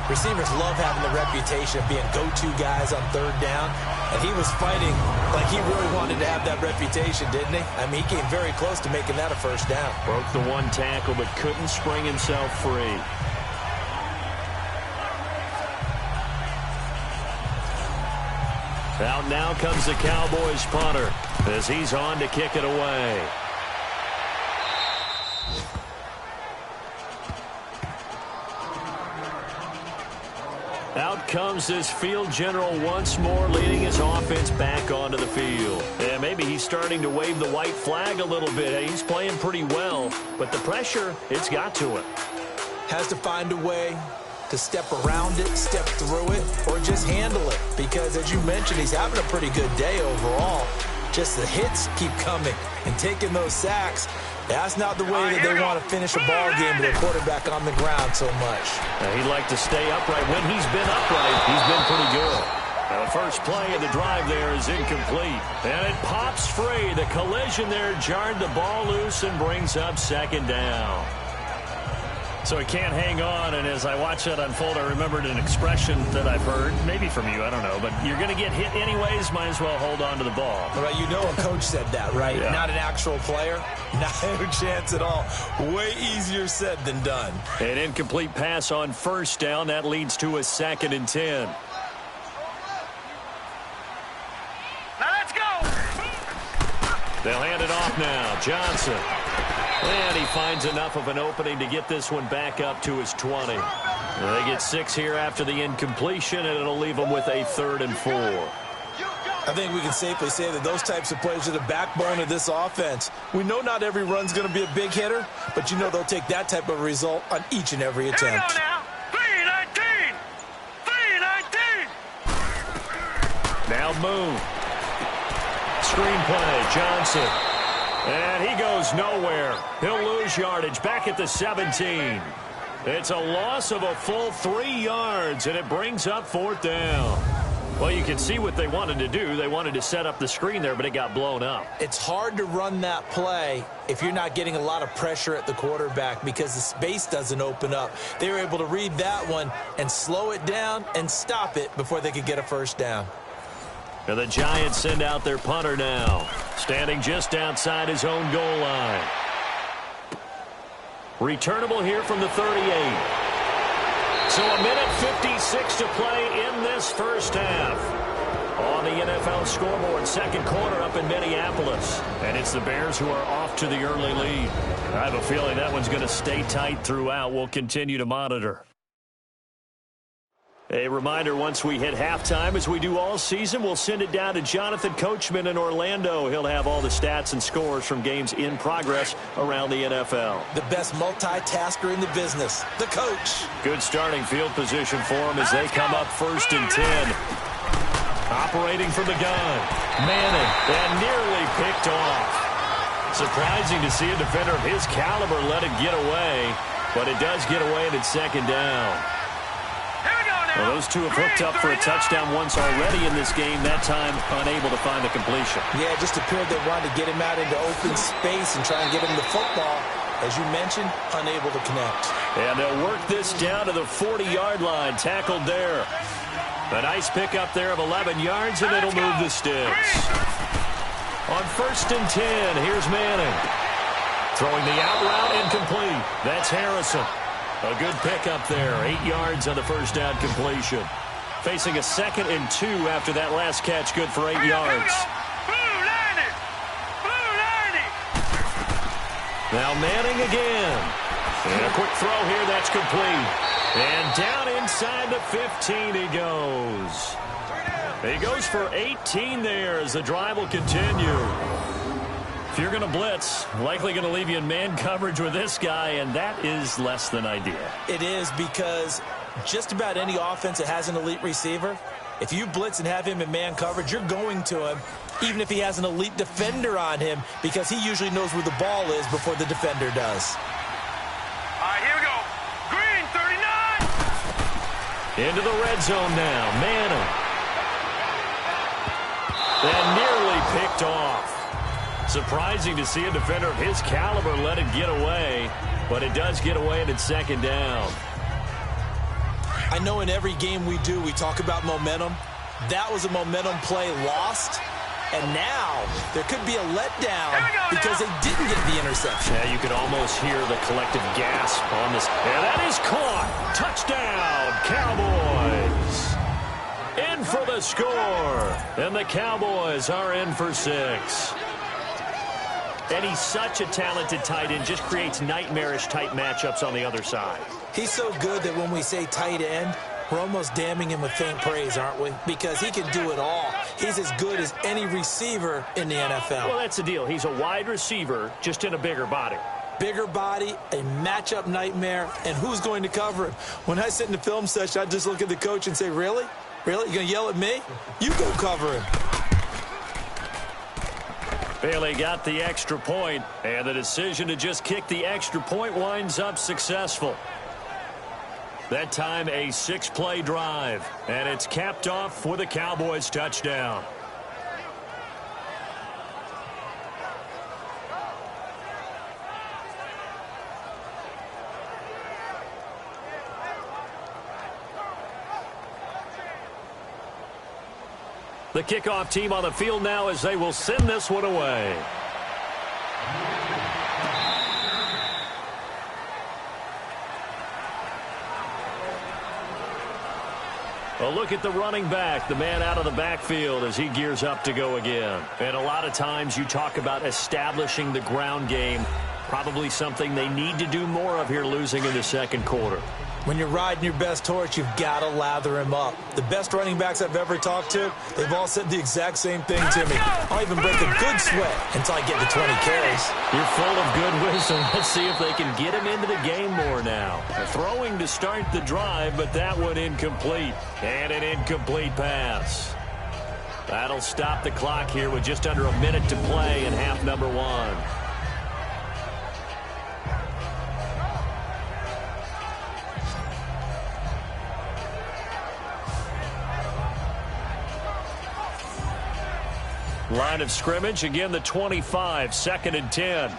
Receivers love having the reputation of being go-to guys on 3rd down, and he was fighting like he really wanted to have that reputation, didn't he? I mean, he came very close to making that a first down.
Broke the 1 tackle, but couldn't spring himself free. Out now comes the Cowboys punter as he's on to kick it away. Out comes this field general once more, leading his offense back onto the field. And maybe he's starting to wave the white flag a little bit. He's playing pretty well, but the pressure, it's got to him.
Has to find a way to step around it, step through it, or just handle it. Because as you mentioned, he's having a pretty good day overall. Just the hits keep coming and taking those sacks. That's not the way that they want to finish a ball game with their quarterback on the ground so much.
He'd like to stay upright. When he's been upright, he's been pretty good. Now the first play of the drive there is incomplete. And it pops free. The collision there jarred the ball loose and brings up 2nd down. So he can't hang on, and as I watch that unfold, I remembered an expression that I've heard, maybe from you, I don't know, but you're going to get hit anyways, might as well hold on to the ball.
Right, you know a coach said that, right?
Yeah.
Not an actual player. Not a chance at all. Way easier said than done.
An incomplete pass on first down. That leads to a 2nd and 10.
Now let's go.
They'll hand it off now. Johnson. And he finds enough of an opening to get this one back up to his 20. They get 6 here after the incompletion, and it'll leave them with a 3rd and 4.
I think we can safely say that those types of plays are the backbone of this offense. We know not every run's going to be a big hitter, but you know they'll take that type of result on each and every attempt.
Here we go now. 3-19. 3-19.
Now move. Screen play, Johnson. And he goes nowhere. He'll lose yardage back at the 17. It's a loss of a full 3 yards, and it brings up 4th down. Well, you can see what they wanted to do. They wanted to set up the screen there, but it got blown up.
It's hard to run that play if you're not getting a lot of pressure at the quarterback because the space doesn't open up. They were able to read that one and slow it down and stop it before they could get a first down.
And the Giants send out their punter now, standing just outside his own goal line. Returnable here from the 38. So a minute 56 to play in this first half. On the NFL scoreboard, 2nd quarter up in Minneapolis. And it's the Bears who are off to the early lead. I have a feeling that one's going to stay tight throughout. We'll continue to monitor. A reminder, once we hit halftime, as we do all season, we'll send it down to Jonathan Coachman in Orlando. He'll have all the stats and scores from games in progress around the NFL.
The best multitasker in the business, the coach.
Good starting field position for him as they come up 1st and 10. Operating from the gun. Manning, and nearly picked off. Surprising to see a defender of his caliber let it get away, but it does get away and it's second down. Well, those two have hooked up for a touchdown once already in this game, that time unable to find the completion.
Yeah, it just appeared they wanted to get him out into open space and try and get him the football. As you mentioned, unable to connect.
And they'll work this down to the 40-yard line, tackled there. A nice pickup there of 11 yards, and it'll move the sticks. On 1st and 10, here's Manning. Throwing the out route, incomplete. That's Harrison. A good pickup there, 8 yards on the first down completion. Facing a 2nd and 2 after that last catch, good for 8 yards. Now Manning again. And a quick throw here, that's complete. And down inside the 15 he goes. He goes for 18 there as the drive will continue. If you're going to blitz, likely going to leave you in man coverage with this guy, and that is less than ideal.
It is, because just about any offense that has an elite receiver, if you blitz and have him in man coverage, you're going to him, even if he has an elite defender on him, because he usually knows where the ball is before the defender does.
All right, here we go. Green, 39.
Into the red zone now. Manning. And nearly picked off. Surprising to see a defender of his caliber let it get away, but it does get away and it's second down.
I know in every game we do, we talk about momentum. That was a momentum play lost. And now there could be a letdown because they didn't get the interception.
Yeah, you could almost hear the collective gasp on this. And that is caught. Touchdown, Cowboys. In for the score. And the Cowboys are in for 6. And he's such a talented tight end, just creates nightmarish-type matchups on the other side.
He's so good that when we say tight end, we're almost damning him with faint praise, aren't we? Because he can do it all. He's as good as any receiver in the NFL.
Well, that's the deal. He's a wide receiver, just in a bigger body.
Bigger body, a matchup nightmare, and who's going to cover him? When I sit in the film session, I just look at the coach and say, really? Really? You going to yell at me? You go cover him.
Bailey got the extra point, and the decision to just kick the extra point winds up successful. That time a 6-play drive, and it's capped off with a Cowboys touchdown. The kickoff team on the field now as they will send this one away. A look at the running back, the man out of the backfield as he gears up to go again. And a lot of times you talk about establishing the ground game, probably something they need to do more of here losing in the second quarter.
When you're riding your best horse, you've got to lather him up. The best running backs I've ever talked to, they've all said the exact same thing to me. I'll even break a good sweat until I get to 20 carries.
You're full of good wisdom. Let's see if they can get him into the game more now. Throwing to start the drive, but that one incomplete. And an incomplete pass. That'll stop the clock here with just under a minute to play in half number 1. Line of scrimmage, again the 25, 2nd and 10.
Here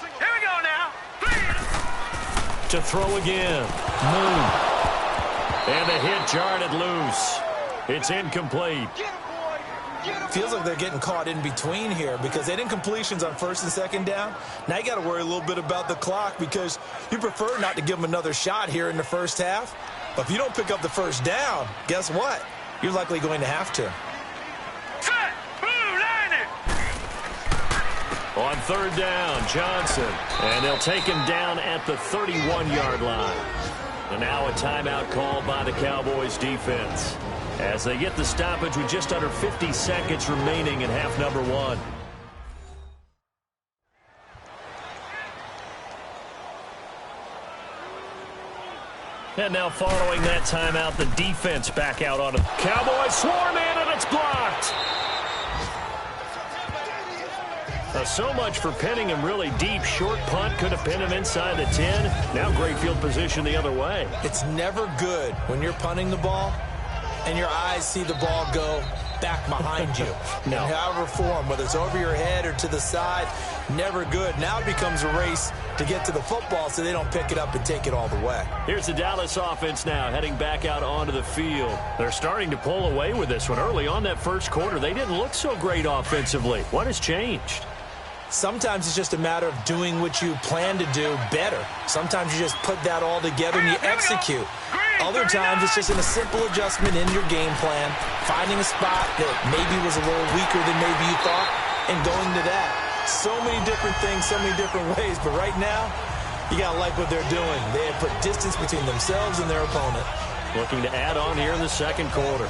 we go now.
To throw again. Moon. And the hit jarred it loose. It's incomplete.
Feels like they're getting caught in between here because they didn't completions on 1st and 2nd down. Now you got to worry a little bit about the clock because you prefer not to give them another shot here in the first half. But if you don't pick up the first down, guess what? You're likely going to have to.
Set. Blue, landed.
On 3rd down, Johnson. And they'll take him down at the 31-yard line. And now a timeout called by the Cowboys defense as they get the stoppage with just under 50 seconds remaining in half number 1. And now following that timeout, the defense back out on it. Cowboys swarm in and a That's blocked. So much for pinning him really deep. Short punt could have pinned him inside the 10. Now great field position the other way.
It's never good when you're punting the ball and your eyes see the ball go back behind you.
No.
In however form, whether it's over your head or to the side, never good. Now it becomes a race to get to the football so they don't pick it up and take it all the way.
Here's the Dallas offense now heading back out onto the field. They're starting to pull away with this one. Early on that first quarter, they didn't look so great offensively. What has changed?
Sometimes it's just a matter of doing what you plan to do better. Sometimes you just put that all together and you execute. Other times it's just in a simple adjustment in your game plan, finding a spot that maybe was a little weaker than maybe you thought, and going to that. So many different things, so many different ways, but right now, you got to like what they're doing. They have put distance between themselves and their opponent.
Looking to add on here in the second quarter.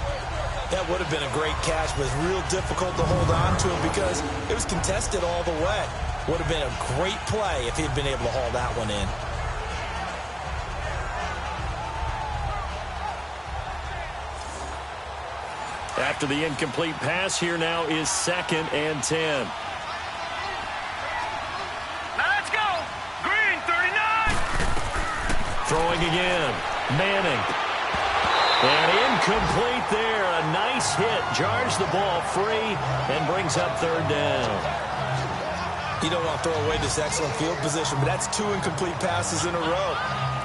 That would have been a great catch, but it's real difficult to hold on to it because it was contested all the way. Would have been a great play if he'd been able to haul that one in.
After the incomplete pass, here now is 2nd and 10.
Let's go. Green, 39.
Throwing again. Manning. And incomplete there. A nice hit. Jars the ball free and brings up 3rd down.
You don't want to throw away this excellent field position, but that's 2 incomplete passes in a row.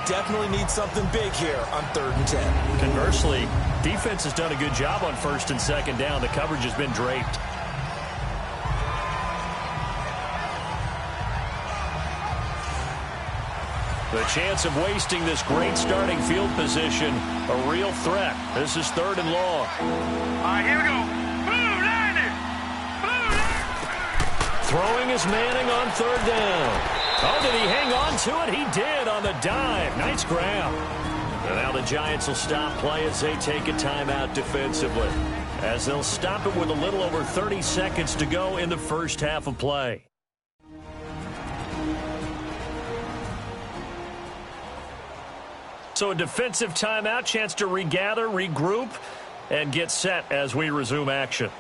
Definitely need something big here on 3rd and 10.
Conversely, defense has done a good job on 1st and 2nd down. The coverage has been draped. The chance of wasting this great starting field position, a real threat. This is 3rd and long.
All right, here we go. Blue landed. Blue landed.
Throwing is Manning on 3rd down. Oh, did he hang on to it? He did on the dive. Nice grab. And now the Giants will stop play as they take a timeout defensively, as they'll stop it with a little over 30 seconds to go in the first half of play. So a defensive timeout, chance to regather, regroup, and get set as we resume action.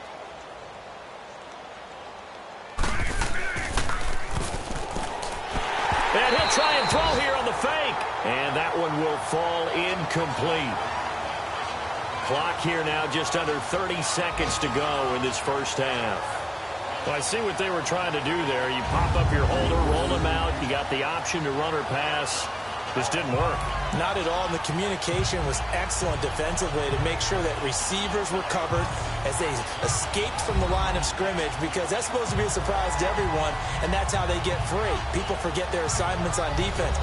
And he'll try and throw here on the fake. And that one will fall incomplete. Clock here now just under 30 seconds to go in this first half. Well, I see what they were trying to do there. You pop up your holder, roll them out. You got the option to run or pass. This didn't work.
Not at all, and the communication was excellent defensively to make sure that receivers were covered as they escaped from the line of scrimmage, because that's supposed to be a surprise to everyone, and that's how they get free. People forget their assignments on defense.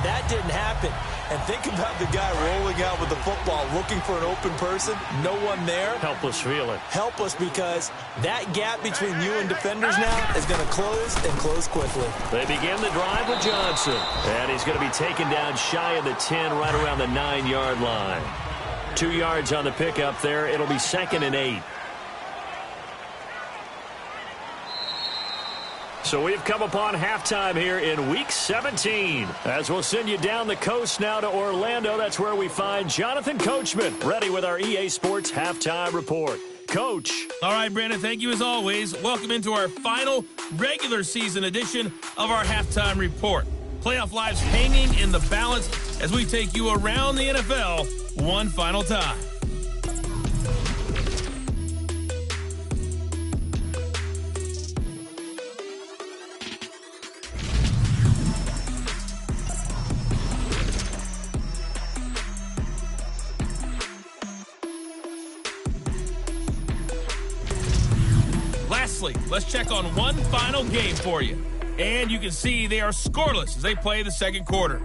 That didn't happen. And think about the guy rolling out with the football, looking for an open person, no one there.
Helpless feeling.
Helpless, because that gap between you and defenders now is going to close, and close quickly.
They begin the drive with Johnson. And he's going to be taken down shy of the 10, right around the 9-yard line. 2 yards on the pickup there. It'll be 2nd and 8. So we've come upon halftime here in Week 17. As we'll send you down the coast now to Orlando. That's where we find Jonathan Coachman, ready with our EA Sports Halftime Report. Coach.
All right, Brandon, thank you as always. Welcome into our final regular season edition of our Halftime Report. Playoff lives hanging in the balance as we take you around the NFL one final time. Lastly, let's check on one final game for you. And you can see they are scoreless as they play the second quarter.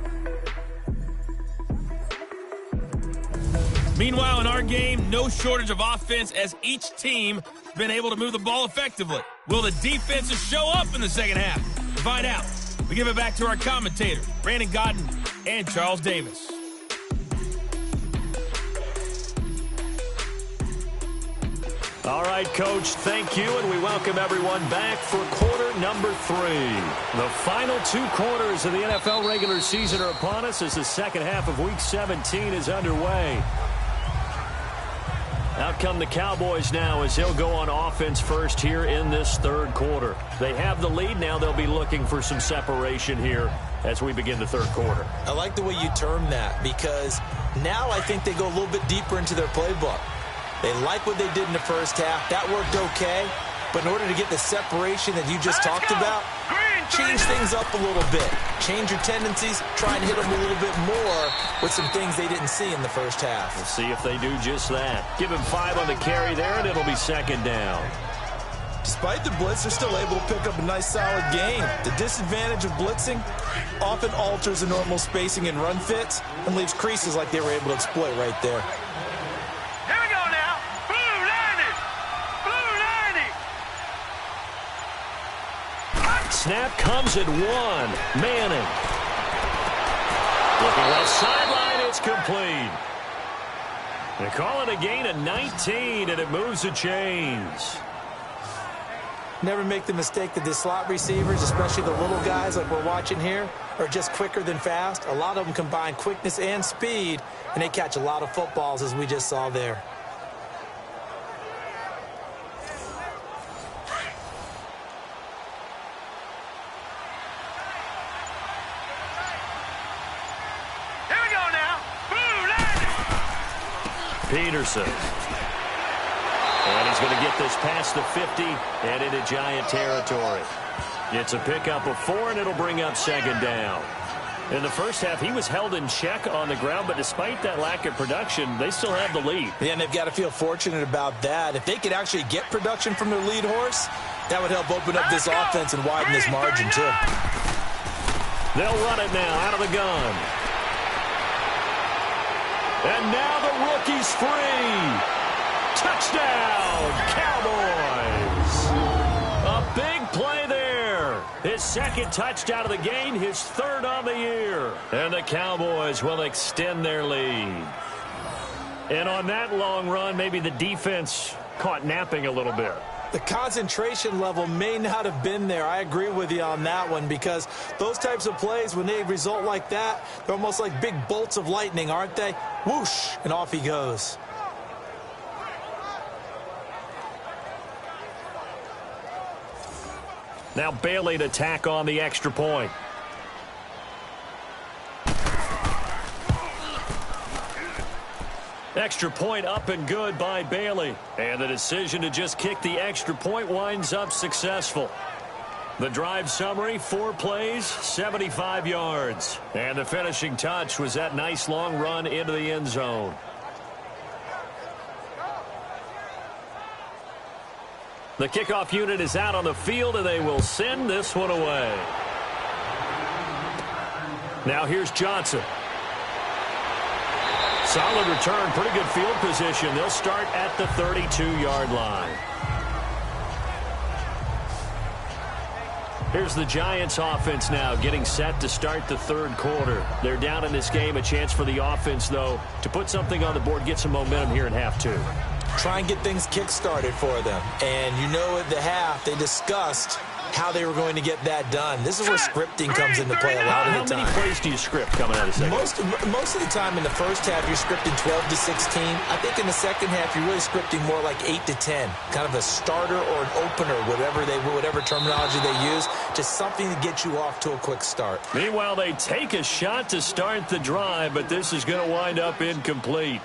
Meanwhile, in our game, no shortage of offense as each team has been able to move the ball effectively. Will the defenses show up in the second half? To find out, we give it back to our commentators, Brandon Godden and Charles Davis.
All right, Coach, thank you, and we welcome everyone back for quarter number 3. The final 2 quarters of the NFL regular season are upon us as the second half of Week 17 is underway. Now come the Cowboys now as they'll go on offense first here in this third quarter. They have the lead. Now they'll be looking for some separation here as we begin the third quarter.
I like the way you term that because now I think they go a little bit deeper into their playbook. They like what they did in the first half. That worked okay. But in order to get the separation that you just talked about, change things up a little bit. Change your tendencies. Try and hit them a little bit more with some things they didn't see in the first half.
We'll see if they do just that. Give him 5 on the carry there, and it'll be second down.
Despite the blitz, they're still able to pick up a nice, solid gain. The disadvantage of blitzing often alters the normal spacing and run fits and leaves creases like they were able to exploit right there.
Here we go now. Blue 90. Blue 90.
Snap comes at 1. Manning. Looking left sideline, it's complete. They call it a gain of 19, and it moves the chains.
Never make the mistake that the slot receivers, especially the little guys like we're watching here, are just quicker than fast. A lot of them combine quickness and speed, and they catch a lot of footballs, as we just saw there.
Here we go now. Blue 90.
Peterson. And he's going to get this past the 50 and into Giant territory. It's a pickup of 4, and it'll bring up second down. In the first half, he was held in check on the ground, but despite that lack of production, they still have the lead.
Yeah, and they've got to feel fortunate about that. If they could actually get production from their lead horse, that would help open up this offense and widen this margin, too.
They'll run it now out of the gun. And now the rookie's free. Touchdown, Cowboys! A big play there. His second touchdown of the game, his third on the year. And the Cowboys will extend their lead. And on that long run, maybe the defense caught napping a little bit.
The concentration level may not have been there. I agree with you on that one because those types of plays, when they result like that, they're almost like big bolts of lightning, aren't they? Whoosh, and off he goes.
Now Bailey to tack on the extra point. Extra point up and good by Bailey. And the decision to just kick the extra point winds up successful. The drive summary, 4 plays, 75 yards. And the finishing touch was that nice long run into the end zone. The kickoff unit is out on the field, and they will send this one away. Now here's Johnson. Solid return, pretty good field position. They'll start at the 32-yard line. Here's the Giants offense now getting set to start the third quarter. They're down in this game. A chance for the offense, though, to put something on the board, get some momentum here in half 2.
Try and get things kick-started for them. And you know at the half, they discussed how they were going to get that done. This is where scripting comes into play a lot of the time.
How many plays do you script coming out of the second?
Most of the time in the first half, you're scripting 12 to 16. I think in the second half, you're really scripting more like 8 to 10. Kind of a starter or an opener, whatever terminology they use. Just something to get you off to a quick start.
Meanwhile, they take a shot to start the drive, but this is going to wind up incomplete.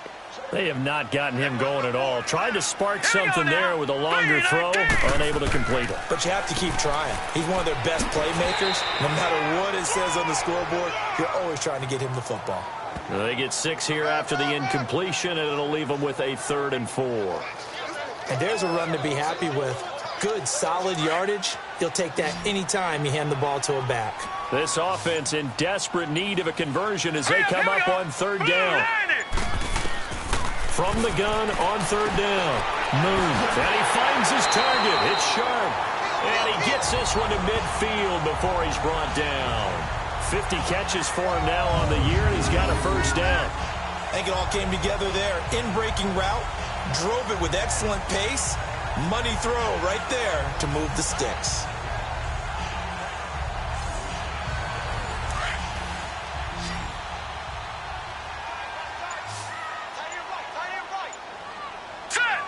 They have not gotten him going at all. Tried to spark something there with a longer throw, unable to complete it.
But you have to keep trying. He's one of their best playmakers. No matter what it says on the scoreboard, you're always trying to get him the football.
They get 6 here after the incompletion, and it'll leave them with a 3rd and 4.
And there's a run to be happy with. Good, solid yardage. He'll take that anytime you hand the ball to a back.
This offense in desperate need of a conversion as they come up on 3rd down. From the gun on 3rd down. Moon. And he finds his target. It's sharp. And he gets this one to midfield before he's brought down. 50 catches for him now on the year, and he's got a 1st down.
I think it all came together there. In-breaking route. Drove it with excellent pace. Money throw right there to move the sticks.
Set.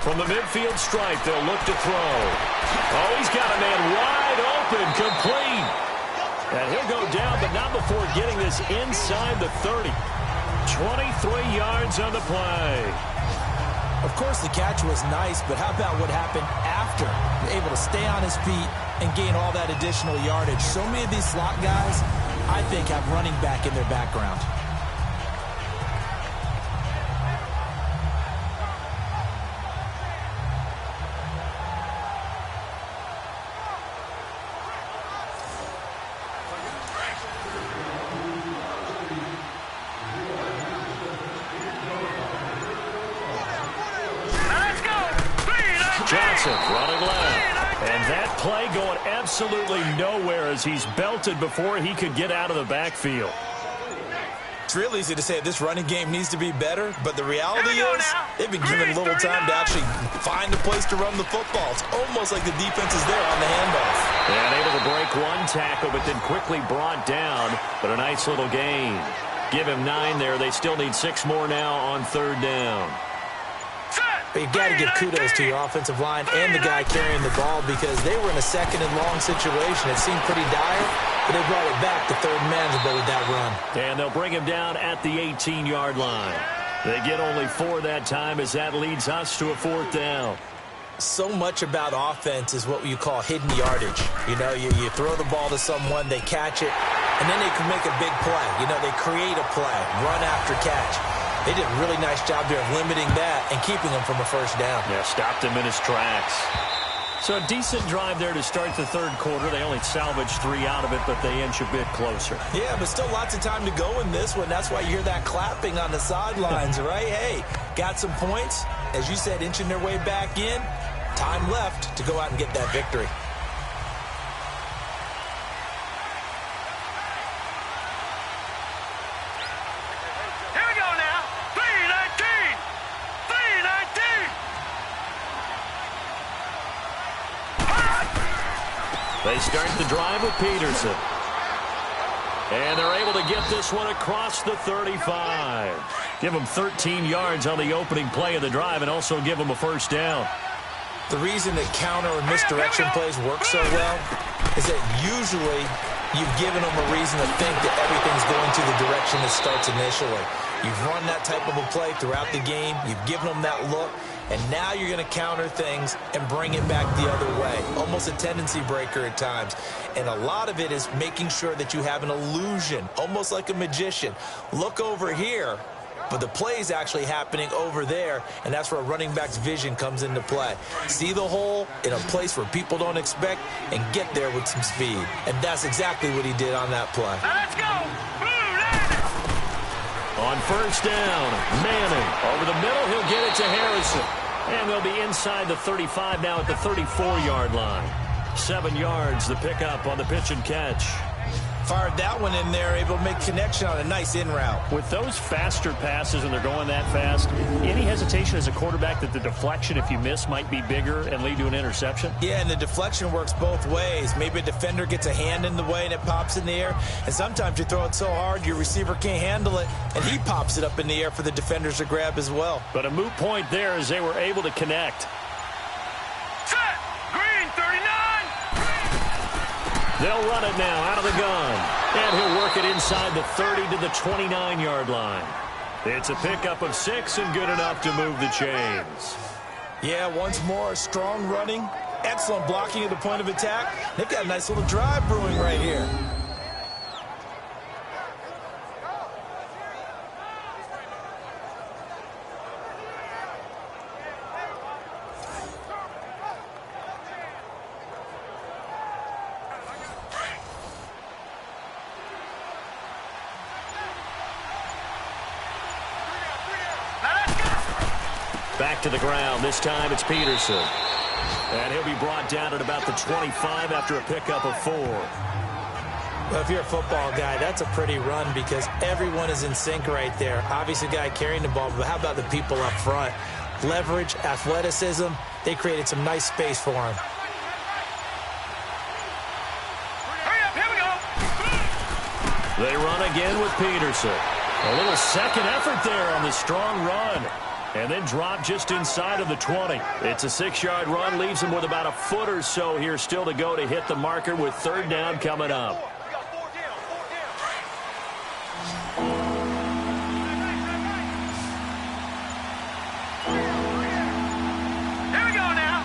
From the midfield stripe, they'll look to throw. Oh, he's got a man wide open, complete. And he'll go down, but not before getting this inside the 30. 23 yards on the play.
Of course, the catch was nice, but how about what happened after? Able to stay on his feet and gain all that additional yardage. So many of these slot guys, I think, have running back in their background.
Johnson running left. And that play going absolutely nowhere as he's belted before he could get out of the backfield.
It's real easy to say this running game needs to be better, but the reality is they've been given little time to actually find a place to run the football. It's almost like the defense is there on the handoff.
And able to break one tackle, but then quickly brought down. But a nice little gain. Give him 9 there. They still need 6 more now on third down.
But you've got to give kudos to your offensive line and the guy carrying the ball because they were in a second and long situation. It seemed pretty dire, but they brought it back to third manageable with that run.
And they'll bring him down at the 18-yard line. They get only 4 that time as that leads us to a 4th down.
So much about offense is what you call hidden yardage. You know, you throw the ball to someone, they catch it, and then they can make a big play. You know, they create a play, run after catch. They did a really nice job there of limiting that and keeping him from a first down.
Yeah, stopped him in his tracks. So a decent drive there to start the third quarter. They only salvaged 3 out of it, but they inch a bit closer.
Yeah, but still lots of time to go in this one. That's why you hear that clapping on the sidelines, right? Hey, got some points. As you said, inching their way back in. Time left to go out and get that victory.
They start the drive with Peterson. And they're able to get this one across the 35. Give them 13 yards on the opening play of the drive and also give them a first down.
The reason that counter and misdirection plays work so well is that usually you've given them a reason to think that everything's going to the direction it starts initially. You've run that type of a play throughout the game. You've given them that look. And now you're going to counter things and bring it back the other way. Almost a tendency breaker at times. And a lot of it is making sure that you have an illusion, almost like a magician. Look over here, but the play is actually happening over there, and that's where a running back's vision comes into play. See the hole in a place where people don't expect and get there with some speed. And that's exactly what he did on that play.
Let's go!
On first down, Manning over the middle. He'll get it to Harrison. And they'll be inside the 35 now at the 34-yard line. 7 yards, the pickup on the pitch and catch.
Fired that one in there, able to make connection on a nice in route.
With those faster passes and they're going that fast, any hesitation as a quarterback that the deflection, if you miss, might be bigger and lead to an interception?
Yeah, and the deflection works both ways. Maybe a defender gets a hand in the way and it pops in the air. And sometimes you throw it so hard your receiver can't handle it, and he pops it up in the air for the defenders to grab as well.
But a moot point there as they were able to connect.
Set! Green, 39!
They'll run it now out of the gun. And he'll work it inside the 30 to the 29-yard line. It's a pickup of 6 and good enough to move the chains.
Yeah, once more, strong running, excellent blocking at the point of attack. They've got a nice little drive brewing right here.
Back to the ground. This time it's Peterson. And he'll be brought down at about the 25 after a pickup of 4.
Well, if you're a football guy, that's a pretty run because everyone is in sync right there. Obviously, the guy carrying the ball, but how about the people up front? Leverage, athleticism, they created some nice space for him.
Hurry up, here we go!
They run again with Peterson. A little second effort there on the strong run. and then drop just inside of the 20. It's a 6-yard run, leaves him with about a foot or so here still to go to hit the marker with third down coming up.
Here we go now.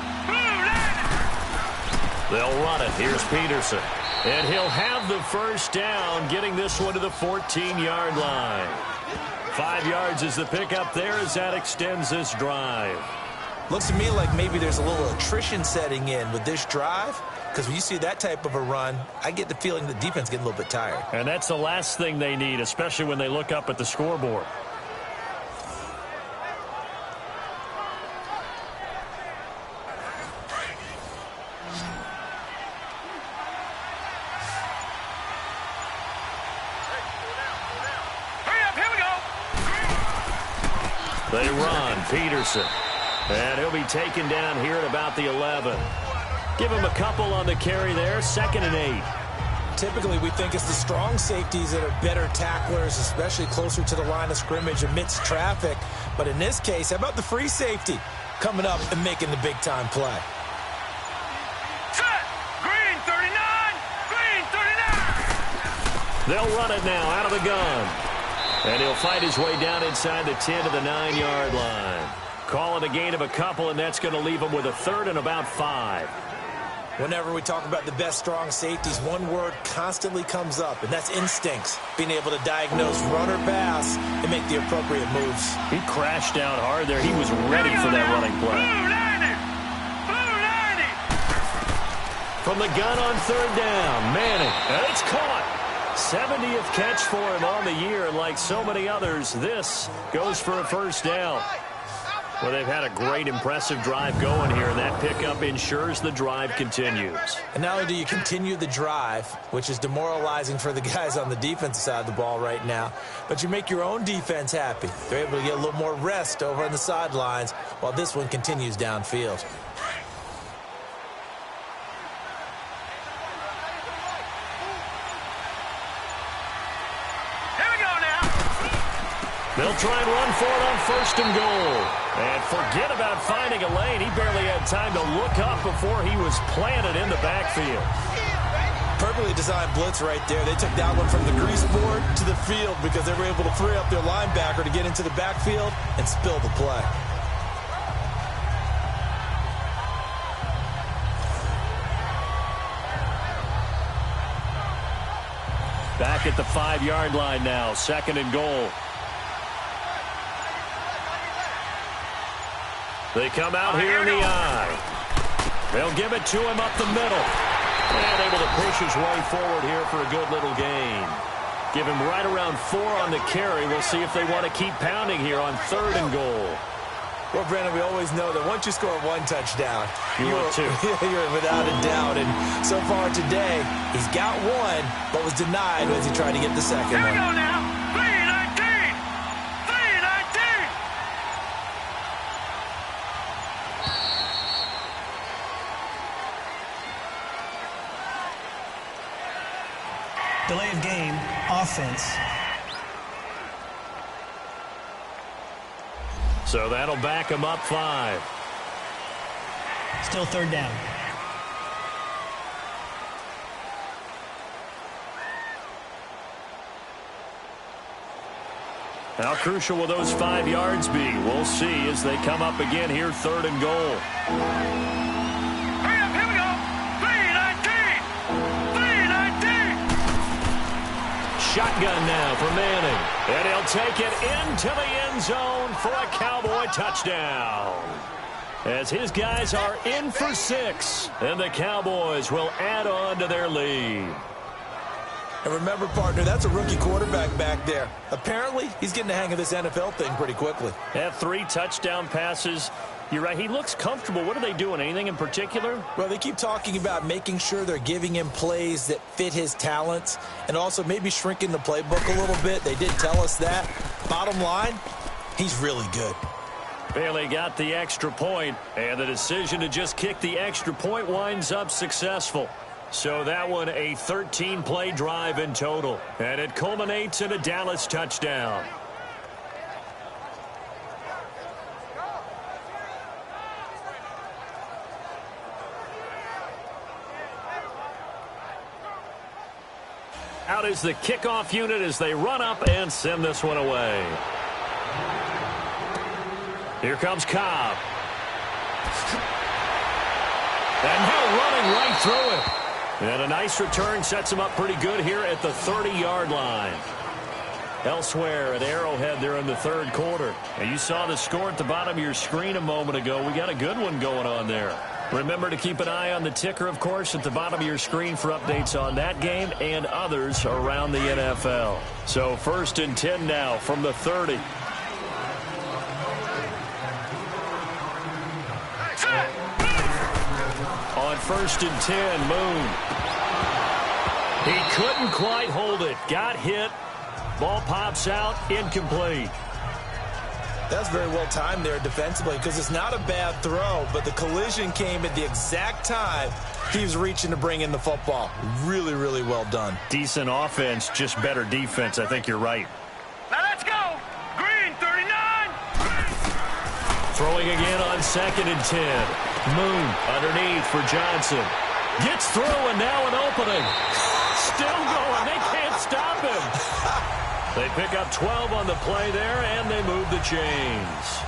They'll run it. Here's Peterson. And he'll have the first down, getting this one to the 14-yard line. 5 yards is the pickup there as that extends this drive.
Looks to me like maybe there's a little attrition setting in with this drive, because when you see that type of a run, I get the feeling the defense getting a little bit tired.
And that's the last thing they need, especially when they look up at the scoreboard. They run. Peterson. And he'll be taken down here at about the 11. Give him a couple on the carry there. 2nd and 8.
Typically, we think it's the strong safeties that are better tacklers, especially closer to the line of scrimmage amidst traffic. But in this case, how about the free safety coming up and making the big-time play?
Set. Green 39. Green 39.
They'll run it now out of the gun. And he'll fight his way down inside the 10 to the 9-yard line. Calling a gain of a couple, and that's going to leave him with a 3rd and about 5.
Whenever we talk about the best strong safeties, one word constantly comes up, and that's instincts. Being able to diagnose run or pass and make the appropriate moves.
He crashed down hard there. He was ready for that running play.
Blue 90.
From the gun on 3rd down, Manning. And it's caught. 70th catch for him on the year, and like so many others, this goes for a first down. Well, they've had a great, impressive drive going here, and that pickup ensures the drive continues.
And not only do you continue the drive, which is demoralizing for the guys on the defensive side of the ball right now, but you make your own defense happy. They're able to get a little more rest over on the sidelines while this one continues downfield.
They'll try and run for it on 1st and goal. And forget about finding a lane. He barely had time to look up before he was planted in the backfield.
Perfectly designed blitz right there. They took that one from the grease board to the field because they were able to free up their linebacker to get into the backfield and spill the play.
Back at the 5-yard line now. 2nd and goal. They come out here in the eye. They'll give it to him up the middle. And able to push his way forward here for a good little gain. Give him right around 4 on the carry. We'll see if they want to keep pounding here on 3rd and goal.
Well, Brandon, we always know that once you score 1 touchdown,
you're
without a doubt. And so far today, he's got 1, but was denied as he tried to get the second one.
Here we go now. 319. 319.
Delay of game, offense.
So that'll back him up 5.
Still 3rd down.
How crucial will those 5 yards be? We'll see as they come up again here, 3rd and goal.
Hurry up, here we go. 319. 319.
Shotgun now for Manning. And he'll take it into the end zone for a Cowboy touchdown. As his guys are in for 6. And the Cowboys will add on to their lead.
And remember, partner, that's a rookie quarterback back there. Apparently, he's getting the hang of this NFL thing pretty quickly.
Have 3 touchdown passes. You're right. He looks comfortable. What are they doing? Anything in particular?
Well, they keep talking about making sure they're giving him plays that fit his talents and also maybe shrinking the playbook a little bit. They did tell us that. Bottom line, he's really good.
Bailey got the extra point, and the decision to just kick the extra point winds up successful. So that one a 13-play drive in total, and it culminates in a Dallas touchdown. Out is the kickoff unit as they run up and send this one away. Here comes Cobb. And now running right through it. And a nice return sets him up pretty good here at the 30-yard line. Elsewhere at Arrowhead, they're in the third quarter. And you saw the score at the bottom of your screen a moment ago. We got a good one going on there. Remember to keep an eye on the ticker, of course, at the bottom of your screen for updates on that game and others around the NFL. So 1st and 10 now from the 30. On 1st and 10, Moon. He couldn't quite hold it. Got hit. Ball pops out, incomplete.
That's very well timed there defensively because it's not a bad throw, but the collision came at the exact time he was reaching to bring in the football. Really, really well done.
Decent offense, just better defense. I think you're right.
Now let's go. Green, 39.
Throwing again on 2nd and 10. Moon underneath for Johnson. Gets through and now an opening. Still going. They can't stop him. They pick up 12 on the play there, and they move the chains.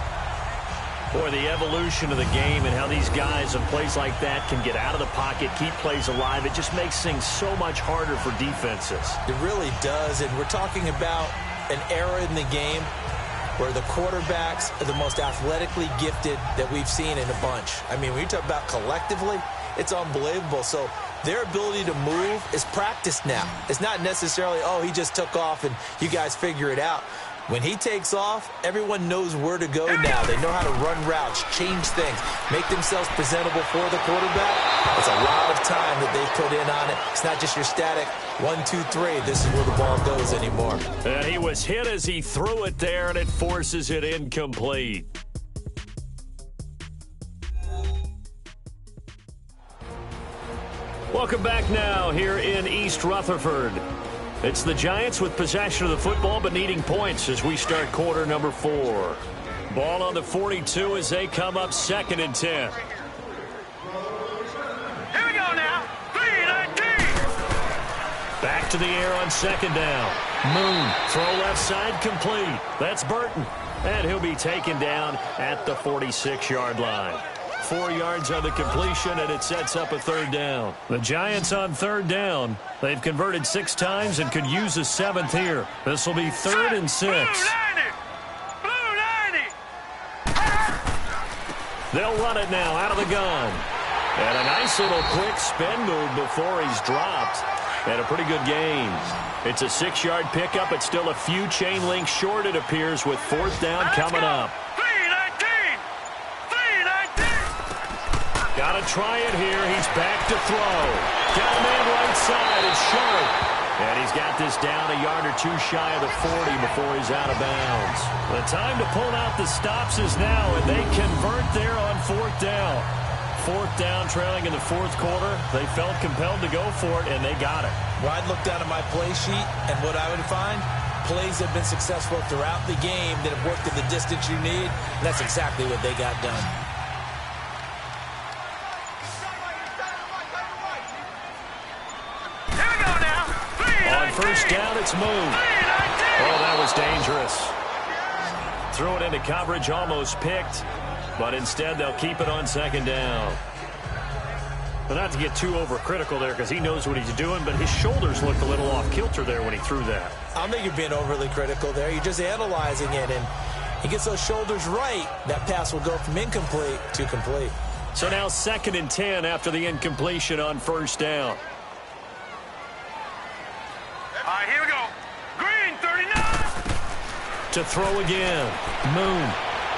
Boy, the evolution of the game and how these guys in plays like that can get out of the pocket, keep plays alive, it just makes things so much harder for defenses.
It really does, and we're talking about an era in the game where the quarterbacks are the most athletically gifted that we've seen in a bunch. I mean, when you talk about collectively, it's unbelievable. So their ability to move is practiced now. It's not necessarily, oh, he just took off and you guys figure it out. When he takes off, everyone knows where to go now. They know how to run routes, change things, make themselves presentable for the quarterback. It's a lot of time that they put in on it. It's not just your static 1, 2, 3. This is where the ball goes anymore.
And he was hit as he threw it there, and it forces it incomplete. Welcome back now here in East Rutherford. It's the Giants with possession of the football but needing points as we start quarter number 4. Ball on the 42 as they come up 2nd and 10.
Here we go now. 3-19.
Back to the air on 2nd down. Moon, throw left side complete. That's Burton. And he'll be taken down at the 46-yard line. 4 yards on the completion, and it sets up a 3rd down. The Giants on 3rd down. They've converted 6 times and could use a 7th here. This will be 3rd and 6.
Blue 90.
They'll run it now out of the gun. And a nice little quick spin move before he's dropped. And a pretty good gain. It's a 6-yard pickup. It's still a few chain links short, it appears, with 4th down coming up. Got to try it here. He's back to throw. Got a man right side. It's Sharp. And he's got this down a yard or 2 shy of the 40 before he's out of bounds. The time to pull out the stops is now, and they convert there on 4th down. 4th down, trailing in the 4th quarter. They felt compelled to go for it, and they got it.
Well, I'd look down at my play sheet, and what I would find, plays have been successful throughout the game that have worked at the distance you need. And that's exactly what they got done.
On 1st down, it's Moon. Oh, that was dangerous. Threw it into coverage, almost picked. But instead, they'll keep it on 2nd down. But not to get too overcritical there because he knows what he's doing, but his shoulders looked a little off kilter there when he threw that.
I don't think you're being overly critical there. You're just analyzing it, and he gets those shoulders right. That pass will go from incomplete to complete.
So now 2nd and 10 after the incompletion on 1st down.
All right, here we go. Green, 39.
To throw again. Moon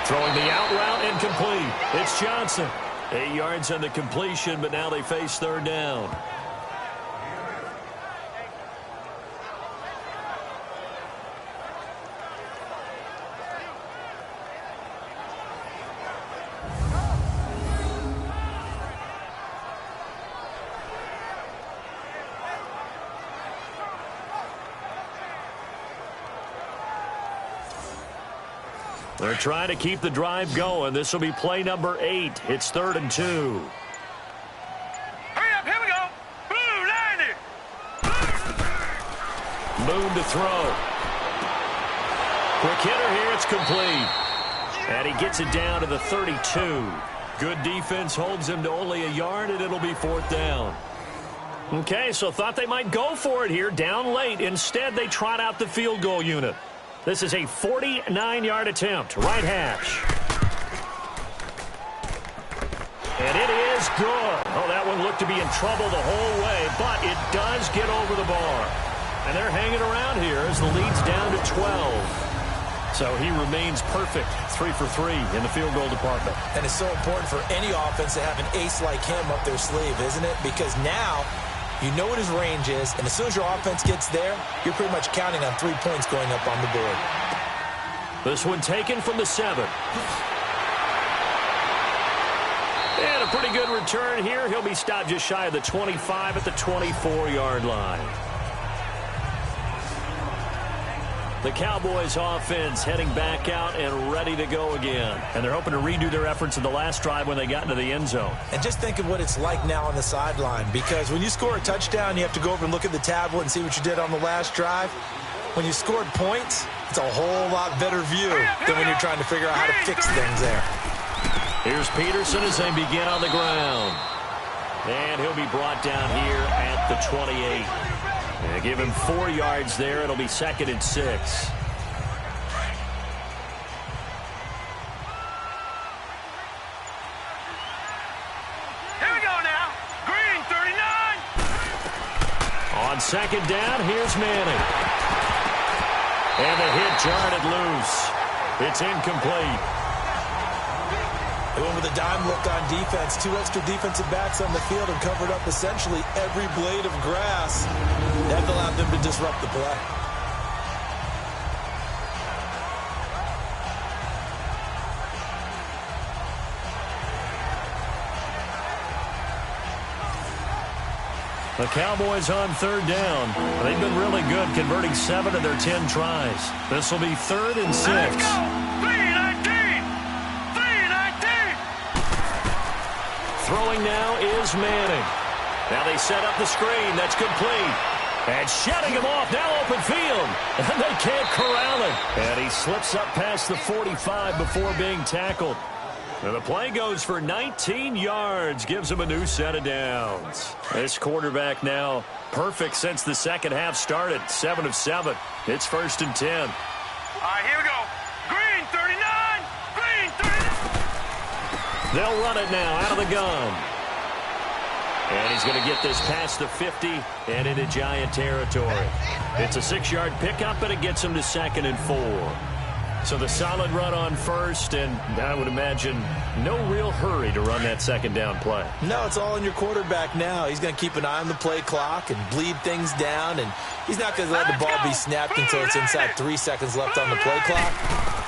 throwing the out route incomplete. It's Johnson. 8 yards on the completion, but now they face 3rd down. They're trying to keep the drive going. This will be play number 8. It's 3rd and 2.
Hurry up, here we go. Blue 90.
Boone to throw. Quick hitter here. It's complete. And he gets it down to the 32. Good defense holds him to only a yard, and it'll be 4th down. Okay, so thought they might go for it here, down late. Instead, they trot out the field goal unit. This is a 49-yard attempt, right hash. And it is good. Oh, that one looked to be in trouble the whole way, but it does get over the bar. And they're hanging around here as the lead's down to 12. So he remains perfect, 3 for 3 in the field goal department.
And it's so important for any offense to have an ace like him up their sleeve, isn't it? Because now you know what his range is, and as soon as your offense gets there, you're pretty much counting on 3 points going up on the board.
This one taken from the 7. And a pretty good return here. He'll be stopped just shy of the 25 at the 24-yard line. The Cowboys offense heading back out and ready to go again. And they're hoping to redo their efforts in the last drive when they got into the end zone.
And just think of what it's like now on the sideline, because when you score a touchdown, you have to go over and look at the tablet and see what you did on the last drive. When you scored points, it's a whole lot better view than when you're trying to figure out how to fix things there.
Here's Peterson as they begin on the ground. And he'll be brought down here at the 28. And give him 4 yards there. It'll be 2nd and 6.
Here we go now. Green, 39.
On 2nd down, here's Manning. And the hit jarred it loose. It's incomplete.
They went with a dime look on defense. 2 extra defensive backs on the field and covered up essentially every blade of grass. That allowed them to disrupt the play.
The Cowboys on 3rd down. They've been really good, converting 7 of their 10 tries. This will be 3rd and 6.
Let's go. 319. 319.
Throwing now is Manning. Now they set up the screen. That's complete. And shutting him off. Now open field. And they can't corral him. And he slips up past the 45 before being tackled. And the play goes for 19 yards. Gives him a new set of downs. This quarterback now perfect since the second half started. 7 of 7. It's 1st and 10.
All right, here we go. Green, 39. Green, 39.
They'll run it now out of the gun. And he's going to get this past the 50 and into Giant territory. It's a 6-yard pickup, but it gets him to 2nd and 4. So the solid run on 1st, and I would imagine no real hurry to run that 2nd down play.
No, it's all on your quarterback now. He's going to keep an eye on the play clock and bleed things down, and he's not going to let the ball be snapped until it's inside 3 seconds left on the play clock.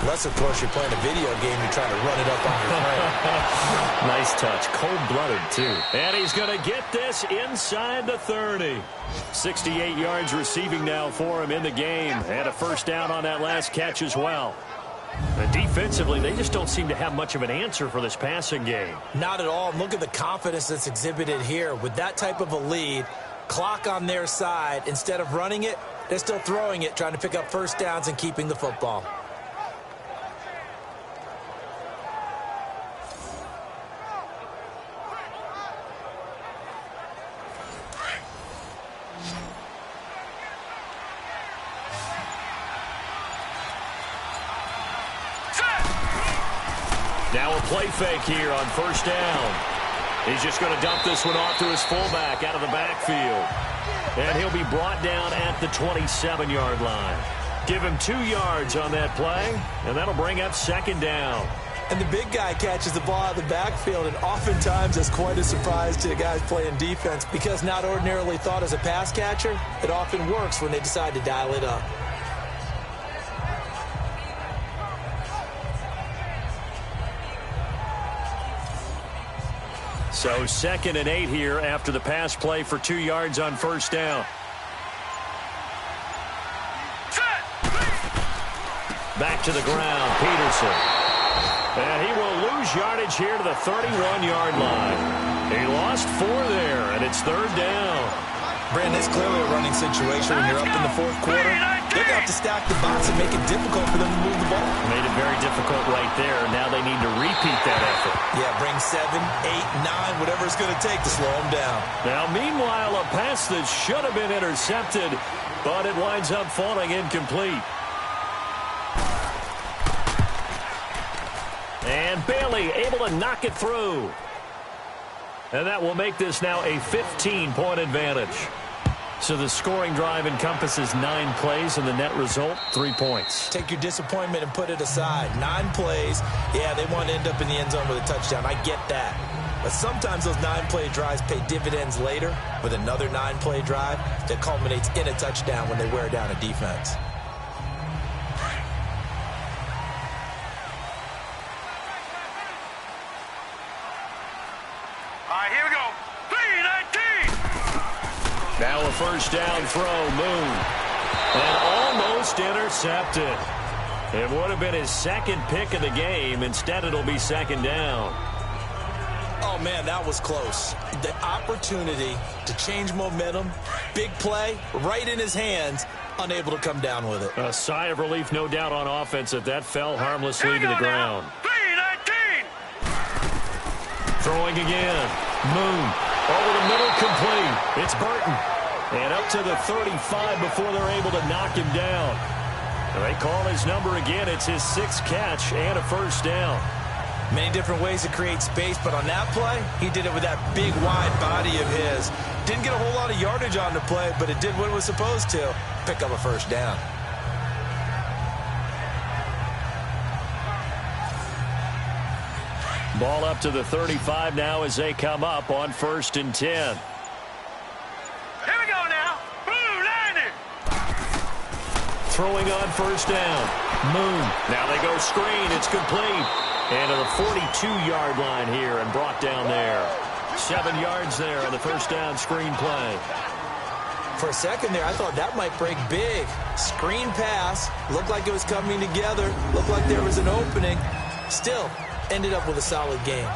Unless, of course, you're playing a video game, you're trying to run it up on your friend.
Nice touch. Cold-blooded, too. And he's going to get this inside the 30. 68 yards receiving now for him in the game. And a 1st down on that last catch as well. And defensively, they just don't seem to have much of an answer for this passing game.
Not at all. Look at the confidence that's exhibited here. With that type of a lead, clock on their side, instead of running it, they're still throwing it, trying to pick up 1st downs and keeping the football.
Now a play fake here on 1st down. He's just going to dump this one off to his fullback out of the backfield. And he'll be brought down at the 27-yard line. Give him 2 yards on that play, and that'll bring up 2nd down.
And the big guy catches the ball out of the backfield, and oftentimes it's quite a surprise to the guys playing defense, because not ordinarily thought as a pass catcher, it often works when they decide to dial it up.
So 2nd and 8 here after the pass play for 2 yards on 1st down. Back to the ground, Peterson. And he will lose yardage here to the 31-yard line. He lost 4 there, and it's 3rd down.
Brandon, it's clearly a running situation when you're up in the fourth quarter. They're going to have to stack the box and make it difficult for them to move the ball.
Made it very difficult right there. Now they need to repeat that effort.
Yeah, bring 7, 8, 9, whatever it's going to take to slow them down.
Now, meanwhile, a pass that should have been intercepted, but it winds up falling incomplete. And Bailey able to knock it through. And that will make this now a 15-point advantage. So the scoring drive encompasses 9 plays, and the net result, 3 points.
Take your disappointment and put it aside. 9 plays. Yeah, they want to end up in the end zone with a touchdown. I get that. But sometimes those 9-play drives pay dividends later with another 9-play drive that culminates in a touchdown when they wear down a defense.
Now a first down throw, Moon. And almost intercepted. It would have been his second pick of the game. Instead, it'll be second down.
Oh, man, that was close. The opportunity to change momentum, big play, right in his hands, unable to come down with it.
A sigh of relief, no doubt, on offense that that fell harmlessly to the ground.
3-19.
Throwing again. Moon. Over the middle, complete. It's Burton. And up to the 35 before they're able to knock him down. And they call his number again. It's his 6th catch and a first down.
Many different ways to create space, but on that play, he did it with that big, wide body of his. Didn't get a whole lot of yardage on the play, but it did what it was supposed to. Pick up a first down.
Ball up to the 35 now as they come up on 1st and 10.
Here we go now. Boom, landed.
Throwing on first down. Moon. Now they go screen. It's complete. And to the 42-yard line here and brought down there. 7 yards there on the first down screen play.
For a second there, I thought that might break big. Screen pass. Looked like it was coming together. Looked like there was an opening. Still, ended up with a solid game.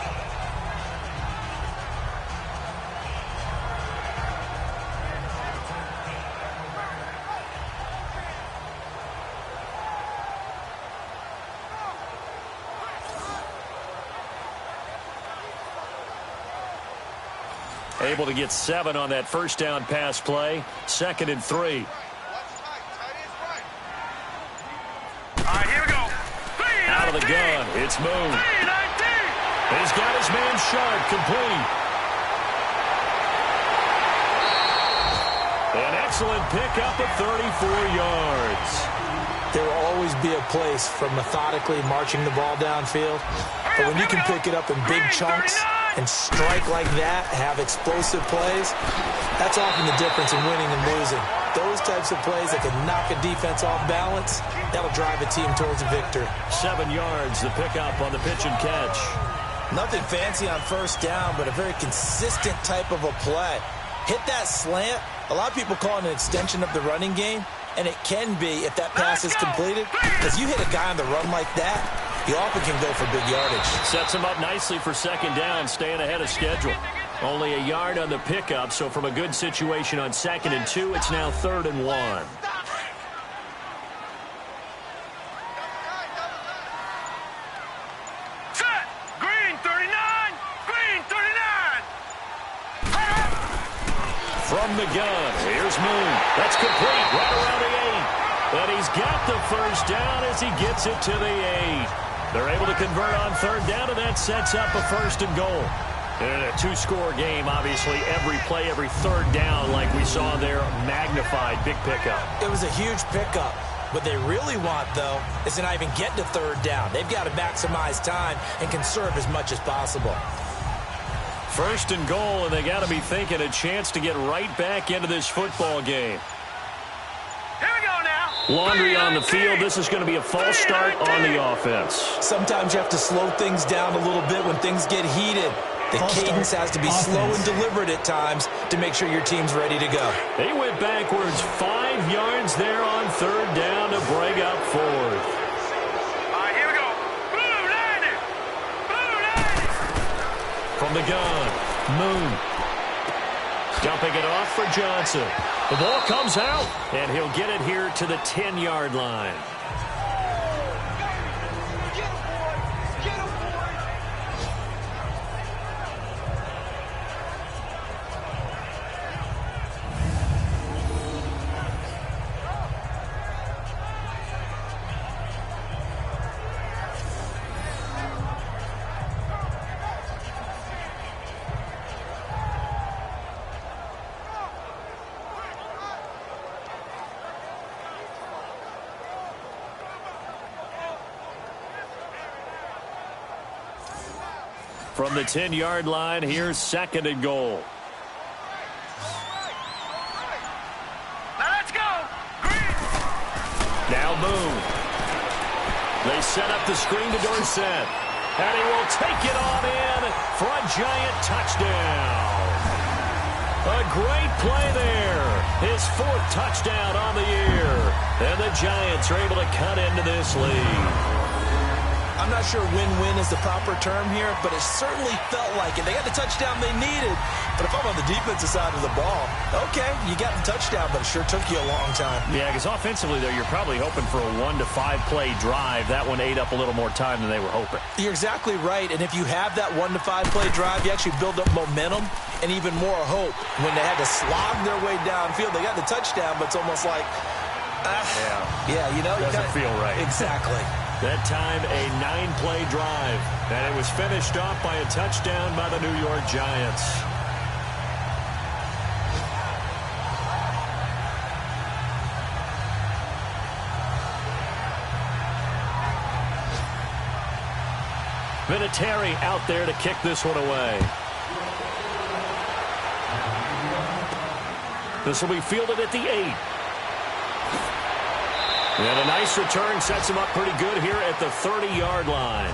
Able to get 7 on that first down pass play. 2nd and 3.
All right, here we go.
Out of the gun. It's Moon. He's got his man Sharp, complete. An excellent pickup of 34 yards.
There will always be a place for methodically marching the ball downfield. But when you can pick it up in big chunks and strike like that, have explosive plays, that's often the difference in winning and losing. Those types of plays that can knock a defense off balance, that'll drive a team towards a victory.
7 yards, the pickup on the pitch and catch.
Nothing fancy on first down, but a very consistent type of a play. Hit that slant. A lot of people call it an extension of the running game, and it can be if that pass is completed. Because you hit a guy on the run like that, he often can go for big yardage.
Sets him up nicely for second down, staying ahead of schedule. Only a yard on the pickup, so from a good situation on 2nd and 2, it's now 3rd and 1.
Set. Green 39. Green 39.
From the gun, here's Moon. That's complete, right around the 8. And he's got the first down as he gets it to the 8. They're able to convert on 3rd down, and that sets up a 1st and goal. In a 2-score game, obviously, every play, every 3rd down, like we saw there, magnified, big pickup.
It was a huge pickup. What they really want, though, is to not even get to 3rd down. They've got to maximize time and conserve as much as possible.
1st and goal, and they got to be thinking a chance to get right back into this football game.
Here we go now.
Laundry on the field. This is going to be a false start on the offense.
Sometimes you have to slow things down a little bit when things get heated. The cadence has to be slow and deliberate at times to make sure your team's ready to go.
They went backwards 5 yards there on 3rd down to bring up 4th.
All right, here we go. Boom, landed. Boom, landed.
From the gun, Moon. Dump Dropping it off for Johnson. The ball comes out, and he'll get it here to the 10-yard line. From the 10-yard line, here's 2nd and goal.
Now let's go.
Now Boone. They set up the screen to Dorsett. And he will take it on in for a Giant touchdown. A great play there. His 4th touchdown on the year. And the Giants are able to cut into this lead.
I'm not sure win-win is the proper term here, but it certainly felt like it. They got the touchdown they needed, but if I'm on the defensive side of the ball, okay, you got the touchdown, but it sure took you a long time.
Yeah, because offensively, though, you're probably hoping for a 1 to 5 play drive. That one ate up a little more time than they were hoping.
You're exactly right, and if you have that 1 to 5 play drive, you actually build up momentum and even more hope. When they had to slog their way downfield, they got the touchdown, but it's almost like, you know,
doesn't feel right.
Exactly.
That time, a 9-play drive. And it was finished off by a touchdown by the New York Giants. Vinatieri out there to kick this one away. This will be fielded at the 8. And a nice return sets him up pretty good here at the 30-yard line.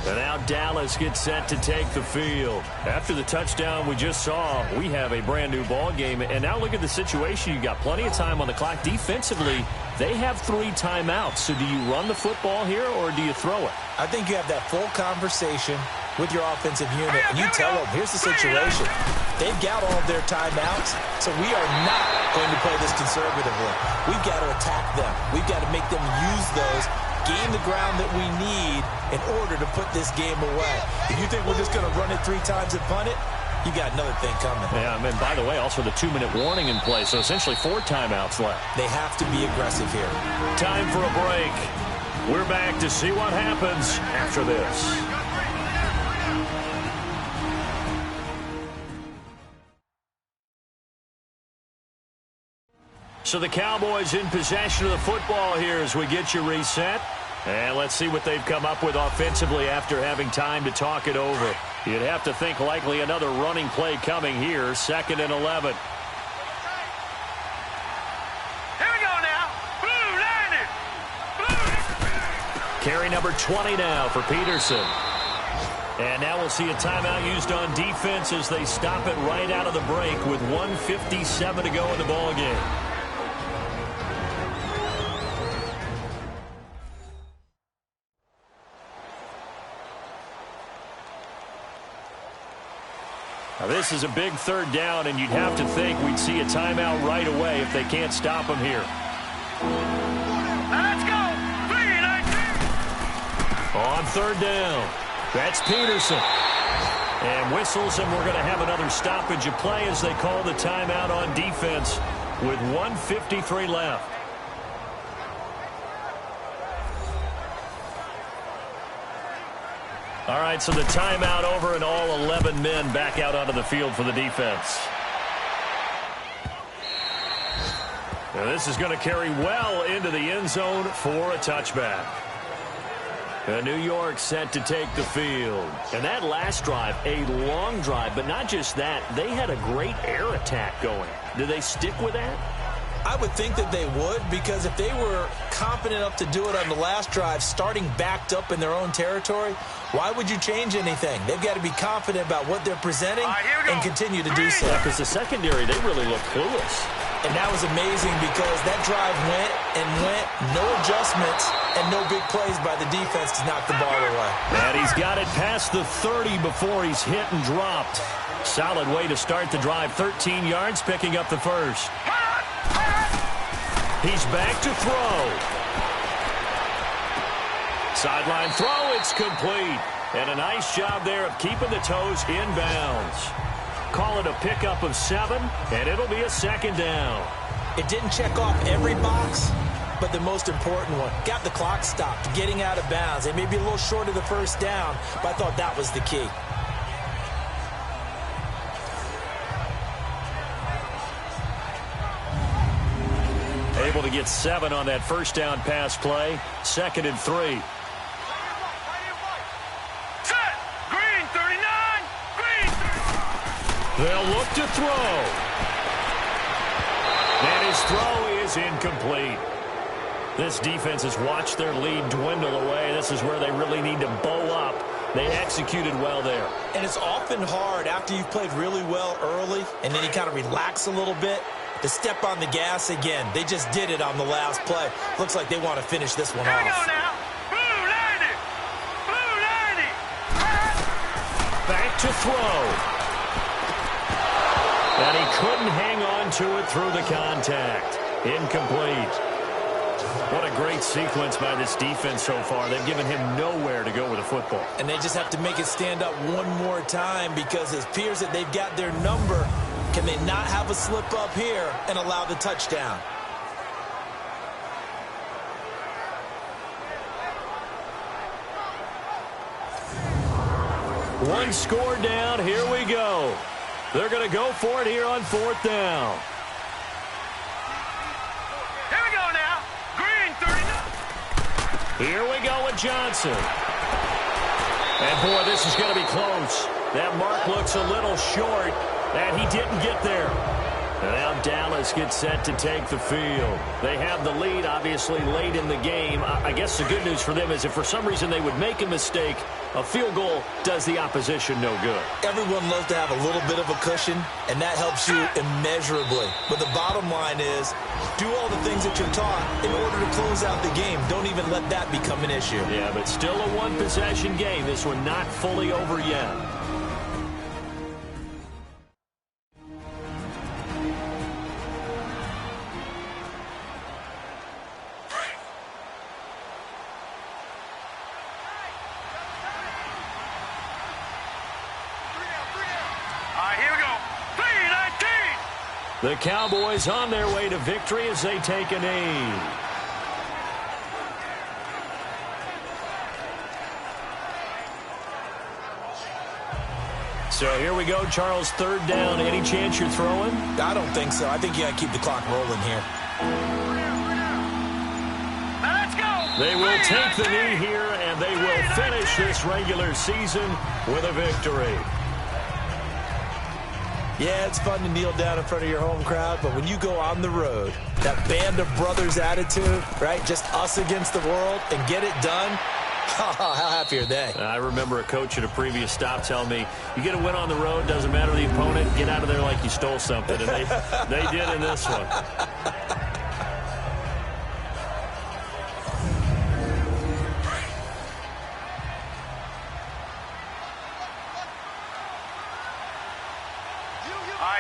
And now Dallas gets set to take the field. After the touchdown we just saw, we have a brand-new ball game. And now look at the situation. You've got plenty of time on the clock. Defensively, they have 3 timeouts. So do you run the football here or do you throw it?
I think you have that full conversation with your offensive unit, and you tell them, here's the situation. They've got all of their timeouts, so we are not going to play this conservatively. We've got to attack them. We've got to make them use those, gain the ground that we need in order to put this game away. If you think we're just going to run it 3 times and punt it, you got another thing coming.
Yeah, and by the way, also the 2-minute warning in play, so essentially 4 timeouts left.
They have to be aggressive here.
Time for a break. We're back to see what happens after this. So the Cowboys in possession of the football here as we get you reset. And let's see what they've come up with offensively after having time to talk it over. You'd have to think likely another running play coming here, 2nd and 11.
Here we go now. Blue landed. Blue.
Carry number 20 now for Peterson. And now we'll see a timeout used on defense as they stop it right out of the break with 1:57 to go in the ball game. Now this is a big 3rd down, and you'd have to think we'd see a timeout right away if they can't stop them here.
Let's go. 3-19.
On 3rd down, that's Peterson. And whistles, and we're going to have another stoppage of play as they call the timeout on defense with 1:53 left. All right, so the timeout over and all 11 men back out onto the field for the defense. Now this is going to carry well into the end zone for a touchback. New York set to take the field. And that last drive, a long drive, but not just that, they had a great air attack going. Do they stick with that?
I would think that they would, because if they were confident enough to do it on the last drive, starting backed up in their own territory, why would you change anything? They've got to be confident about what they're presenting and continue to do so.
Because the secondary, they really look clueless.
And that was amazing because that drive went and went, no adjustments and no big plays by the defense to knock the ball away.
And he's got it past the 30 before he's hit and dropped. Solid way to start the drive. 13 yards, picking up the first. He's back to throw. Sideline throw, it's complete. And a nice job there of keeping the toes in bounds. Call it a pickup of 7, and it'll be a second down.
It didn't check off every box, but the most important one. Got the clock stopped, getting out of bounds. They may be a little short of the first down, but I thought that was the key.
Able to get 7 on that first down pass play. 2nd and 3.
Set. Green 39. Green 39.
They'll look to throw. And his throw is incomplete. This defense has watched their lead dwindle away. This is where they really need to bow up. They executed well there.
And it's often hard after you've played really well early and then you kind of relax a little bit to step on the gas again. They just did it on the last play. Looks like they want to finish this one
Hang
off.
on now. Blue 90. Blue 90.
Back to throw. And he couldn't hang on to it through the contact. Incomplete. What a great sequence by this defense so far. They've given him nowhere to go with the football.
And they just have to make it stand up one more time because it appears that they've got their number. Can they not have a slip up here and allow the touchdown?
One score down. Here we go. They're going to go for it here on 4th down.
Here we go now. Green 39.
Here we go with Johnson. And, boy, this is going to be close. That mark looks a little short, and he didn't get there. And now Dallas gets set to take the field. They have the lead, obviously, late in the game. I guess the good news for them is if for some reason they would make a mistake, a field goal does the opposition no good.
Everyone loves to have a little bit of a cushion, and that helps you immeasurably. But the bottom line is, do all the things that you're taught in order to close out the game. Don't even let that become an issue.
Yeah, but still a one-possession game. This one not fully over yet. The Cowboys on their way to victory as they take a knee. So here we go, Charles, 3rd down. Any chance you're throwing?
I don't think so. I think you got to keep the clock rolling here.
Let's go.
They will take the knee here, and they will finish this regular season with a victory.
Yeah, it's fun to kneel down in front of your home crowd, but when you go on the road, that band of brothers attitude, right, just us against the world, and get it done, how happy are they?
I remember a coach at a previous stop telling me, you get a win on the road, doesn't matter the opponent, get out of there like you stole something, and they did in this one.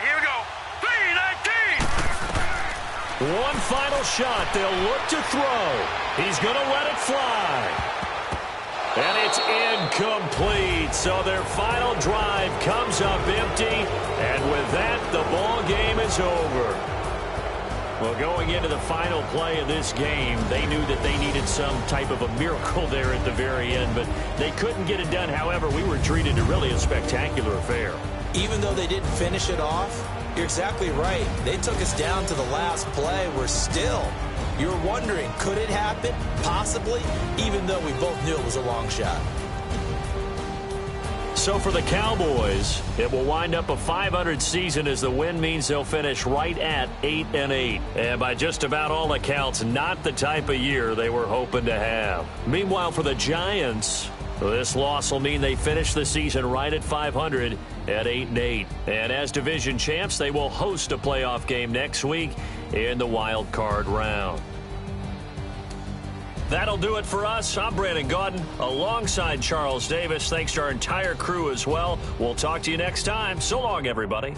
Here we go. 3-19.
One final shot. They'll look to throw. He's going to let it fly. And it's incomplete. So their final drive comes up empty. And with that, the ball game is over. Well, going into the final play of this game, they knew that they needed some type of a miracle there at the very end, but they couldn't get it done. However, we were treated to really a spectacular affair.
Even though they didn't finish it off, you're exactly right. They took us down to the last play. We're still, you were wondering, could it happen? Possibly, even though we both knew it was a long shot.
So for the Cowboys, it will wind up a .500 season as the win means they'll finish right at 8-8. And by just about all accounts, not the type of year they were hoping to have. Meanwhile, for the Giants, This loss will mean they finish the season right at 500 at 8-8. And as division champs, they will host a playoff game next week in the wild card round. That'll do it for us. I'm Brandon Gaudin alongside Charles Davis. Thanks to our entire crew as well. We'll talk to you next time. So long, everybody.